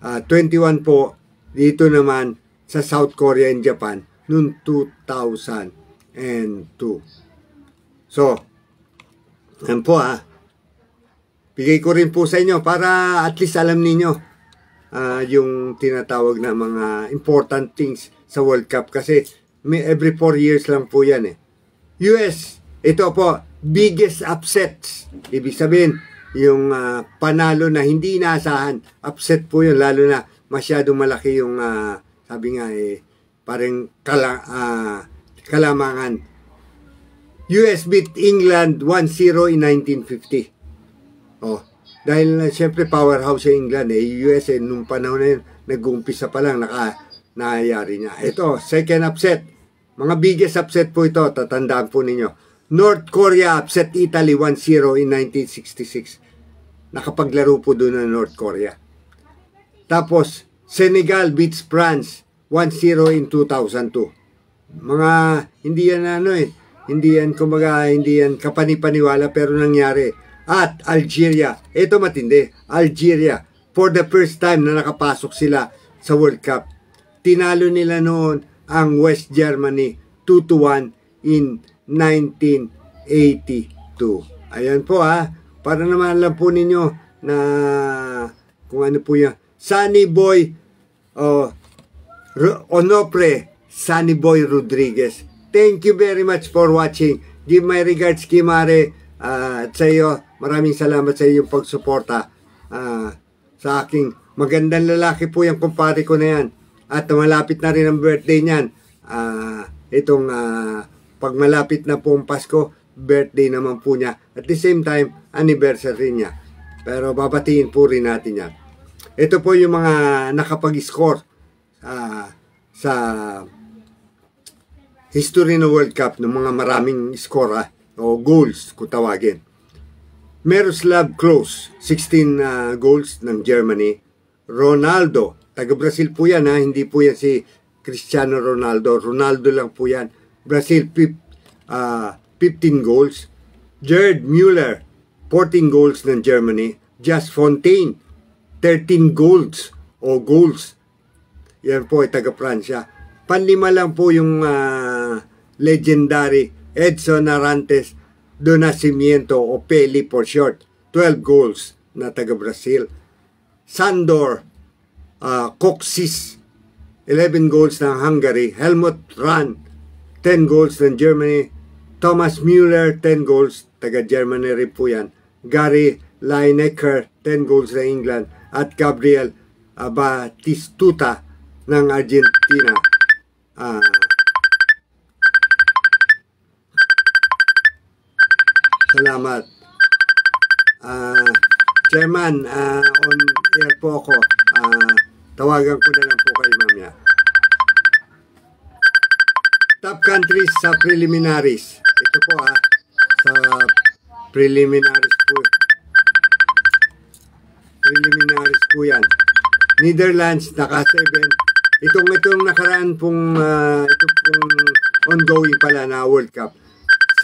21 po dito naman sa South Korea and Japan noong 2002. So, yan po bigay ko rin po sa inyo para at least alam ninyo yung tinatawag na mga important things sa World Cup kasi every 4 years lang po yan US, ito po, biggest upsets. Ibig sabihin, yung panalo na hindi inaasahan, upset po yun, lalo na masyadong malaki yung sabi nga parang kalamangan. US beat England 1-0 in 1950. Dahil siyempre powerhouse sa England US nung panahon na yun, nag-uumpisa pa lang nangyayari niya. Ito, second upset. Mga biggest upset po ito, tatandaan po ninyo. North Korea upset Italy 1-0 in 1966. Nakapaglaro po doon ng North Korea. Tapos, Senegal beats France 1-0 in 2002. Mga hindi yan hindi yan kumbaga hindi yan kapani-paniwala pero nangyari. At Algeria, ito matindi. Algeria, for the first time na nakapasok sila sa World Cup. Tinalo nila noon ang West Germany 2-1 in 1982. Ayan po para naman alam po ninyo na kung ano po yan. Sunny Boy Onofre Sunny Boy Rodriguez. Thank you very much for watching. Give my regards Kimare at sa iyo. Maraming salamat sa iyong pagsuporta sa aking magandang lalaki po yung kumpare ko na yan. At malapit na rin ang birthday niyan. Pag malapit na po ang Pasko, birthday naman po niya. At the same time, anniversary niya. Pero babatiin po rin natin yan. Ito po yung mga nakapag-score sa history ng World Cup ng mga maraming score o goals kung tawagin. Miroslav Klose, 16 goals ng Germany. Ronaldo, taga-Brazil po yan hindi po yan si Cristiano Ronaldo. Ronaldo lang po yan. Brazil, 15 goals. Gerd Müller, 14 goals ng Germany. Just Fontaine, 13 goals o goals. Yan po ay taga-Pransya. Panlima lang po yung legendary Edson Arantes do Nascimento o Pele for short. 12 goals na taga-Brazil. Sandor Kocsis, 11 goals ng Hungary. Helmut Rahn, 10 goals ng Germany. Thomas Müller, 10 goals. Taga-Germany rin po yan. Gary Lineker, 10 goals ng England. At Gabriel Batistuta ng Argentina. Salamat. Chairman, on air po ako. Tawagan ko na lang po kayo mamaya. Top countries sa preliminaries. Ito po sa preliminaries po. Preliminaries po yan. Netherlands naka 7. Itong nakaraan pong ongoing pala na World Cup.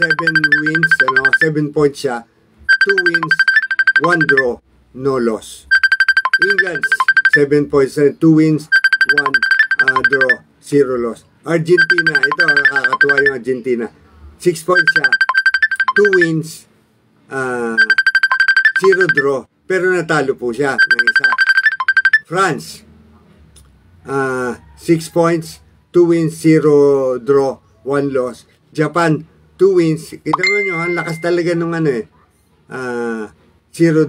7 wins, 7 points siya, 2 wins, 1 draw, no loss. England, 7 points, 2 wins, 1 draw, 0 loss. Argentina, ito nakakatuwa yung Argentina. 6 points siya, 2 wins, 0 draw, pero natalo po siya ng isa. France, 6 points, 2 wins, 0 draw, 1 loss. Japan, 2 wins. Kita mo nyo, ang lakas talaga nung 0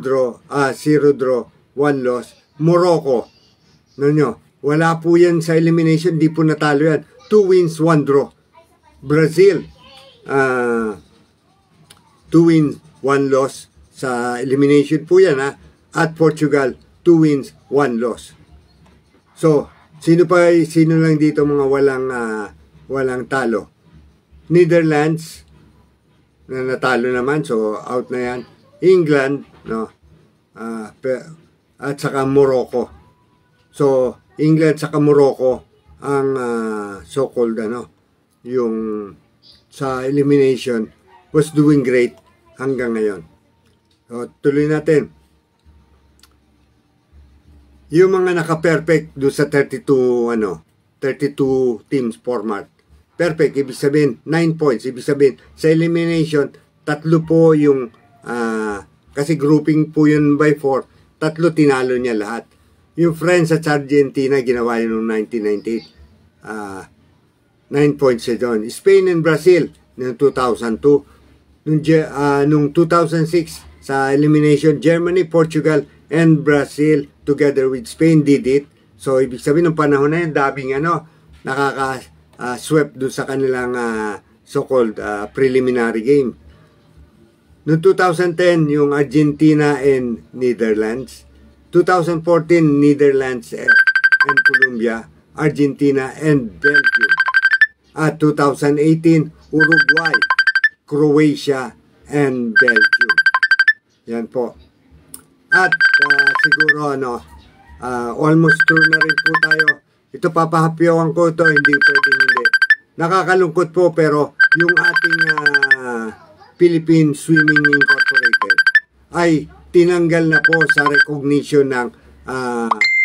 draw, 1 loss. Morocco, wala po yan sa elimination, di po natalo yan. 2 wins, 1 draw. Brazil, 2 wins, 1 loss sa elimination po yan, ha. At Portugal, 2 wins, 1 loss. So, sino lang dito mga walang talo? Netherlands, na natalo naman, so out na yan. England, at saka Morocco. So, England saka Morocco ang so-called yung sa elimination was doing great hanggang ngayon. So, tuloy natin. Yung mga naka-perfect do sa 32 teams format. Perfect, ibig sabihin 9 points. Ibig sabihin sa elimination, 3 po yung kasi grouping po yun by 4. 3 tinalo niya lahat. Yung France at Argentina ginawa yun noong 1998. 9 points siya doon. Spain and Brazil noong 2002. Noong 2006 sa elimination, Germany, Portugal, and Brazil together with Spain did it. So, ibig sabihin ng panahon na yun, daming nakaka-swept doon sa kanilang so-called preliminary game. Noong 2010, yung Argentina and Netherlands. 2014, Netherlands and Colombia. Argentina and Belgium. At 2018, Uruguay, Croatia, and Belgium. Yan po. At siguro almost through na rin po tayo. Ito papahapyawan ko ito, hindi pwedeng hindi. Nakakalungkot po pero yung ating Philippine Swimming Incorporated ay tinanggal na po sa recognition ng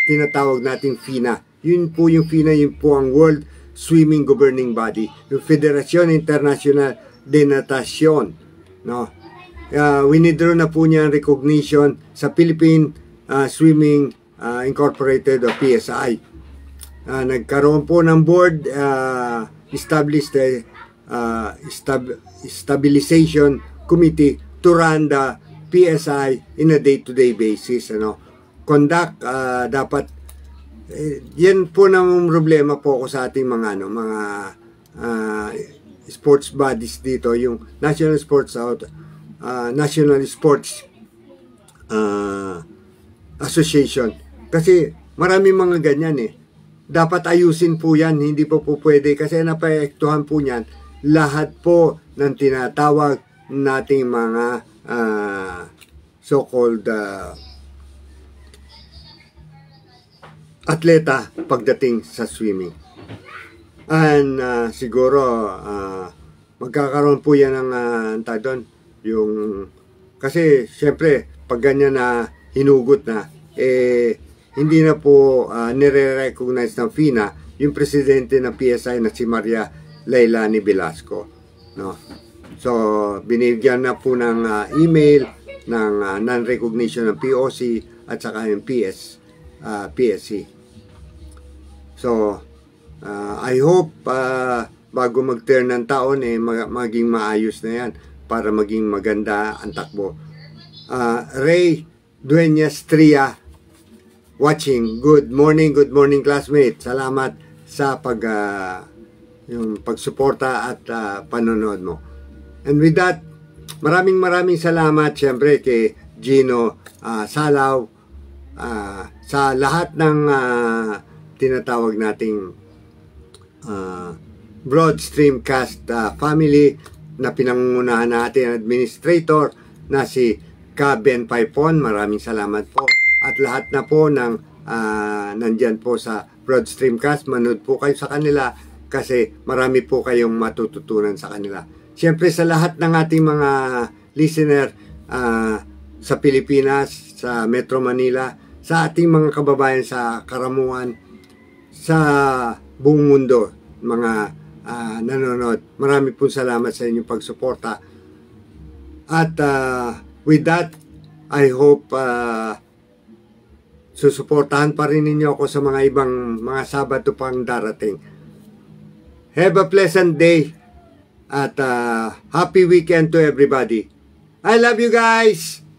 tinatawag nating FINA. Yun po yung FINA, yun po ang World Swimming Governing Body, yung Federation International de Natation. Winidraw na po niya ang recognition sa Philippine Swimming Incorporated o PSI. Nagkaroon po ng board, established a stabilization committee to run the PSI in a day-to-day basis. Conduct, dapat, yan po ng problema po ko sa ating mga sports bodies dito, yung National Sports Association. Kasi marami mga ganyan Dapat ayusin po yan, hindi po pwede kasi napaektuhan po niyan lahat po ng tinatawag nating mga so-called atleta pagdating sa swimming. And siguro magkakaroon po yan ng yung kasi syempre pag ganyan na hinugot na hindi na po nire-recognize ng FINA yung presidente ng PSI na si Maria Leilani Velasco. So binigyan na po ng email ng non-recognition ng POC at saka yung PSC. So I hope bago mag-turn ng taon maging maayos na yan para maging maganda ang takbo. Ray Dueñas Tria watching. Good morning classmate. Salamat sa yung pagsuporta at panonood mo. And with that, maraming salamat siyempre kay Gino Salaw sa lahat ng tinatawag nating Broad Streamcast family na pinangungunahan natin administrator na si Kaben Paipon. Maraming salamat po. At lahat na po ng nandyan po sa Broad Streamcast, manood po kayo sa kanila kasi marami po kayong matututunan sa kanila. Siyempre sa lahat ng ating mga listener sa Pilipinas, sa Metro Manila, sa ating mga kababayan sa Karamuan, sa buong mundo, mga nanonood. Marami pong salamat sa inyong pagsuporta. At with that, I hope susuportahan pa rin ninyo ako sa mga ibang mga Sabado pang darating. Have a pleasant day at happy weekend to everybody. I love you guys!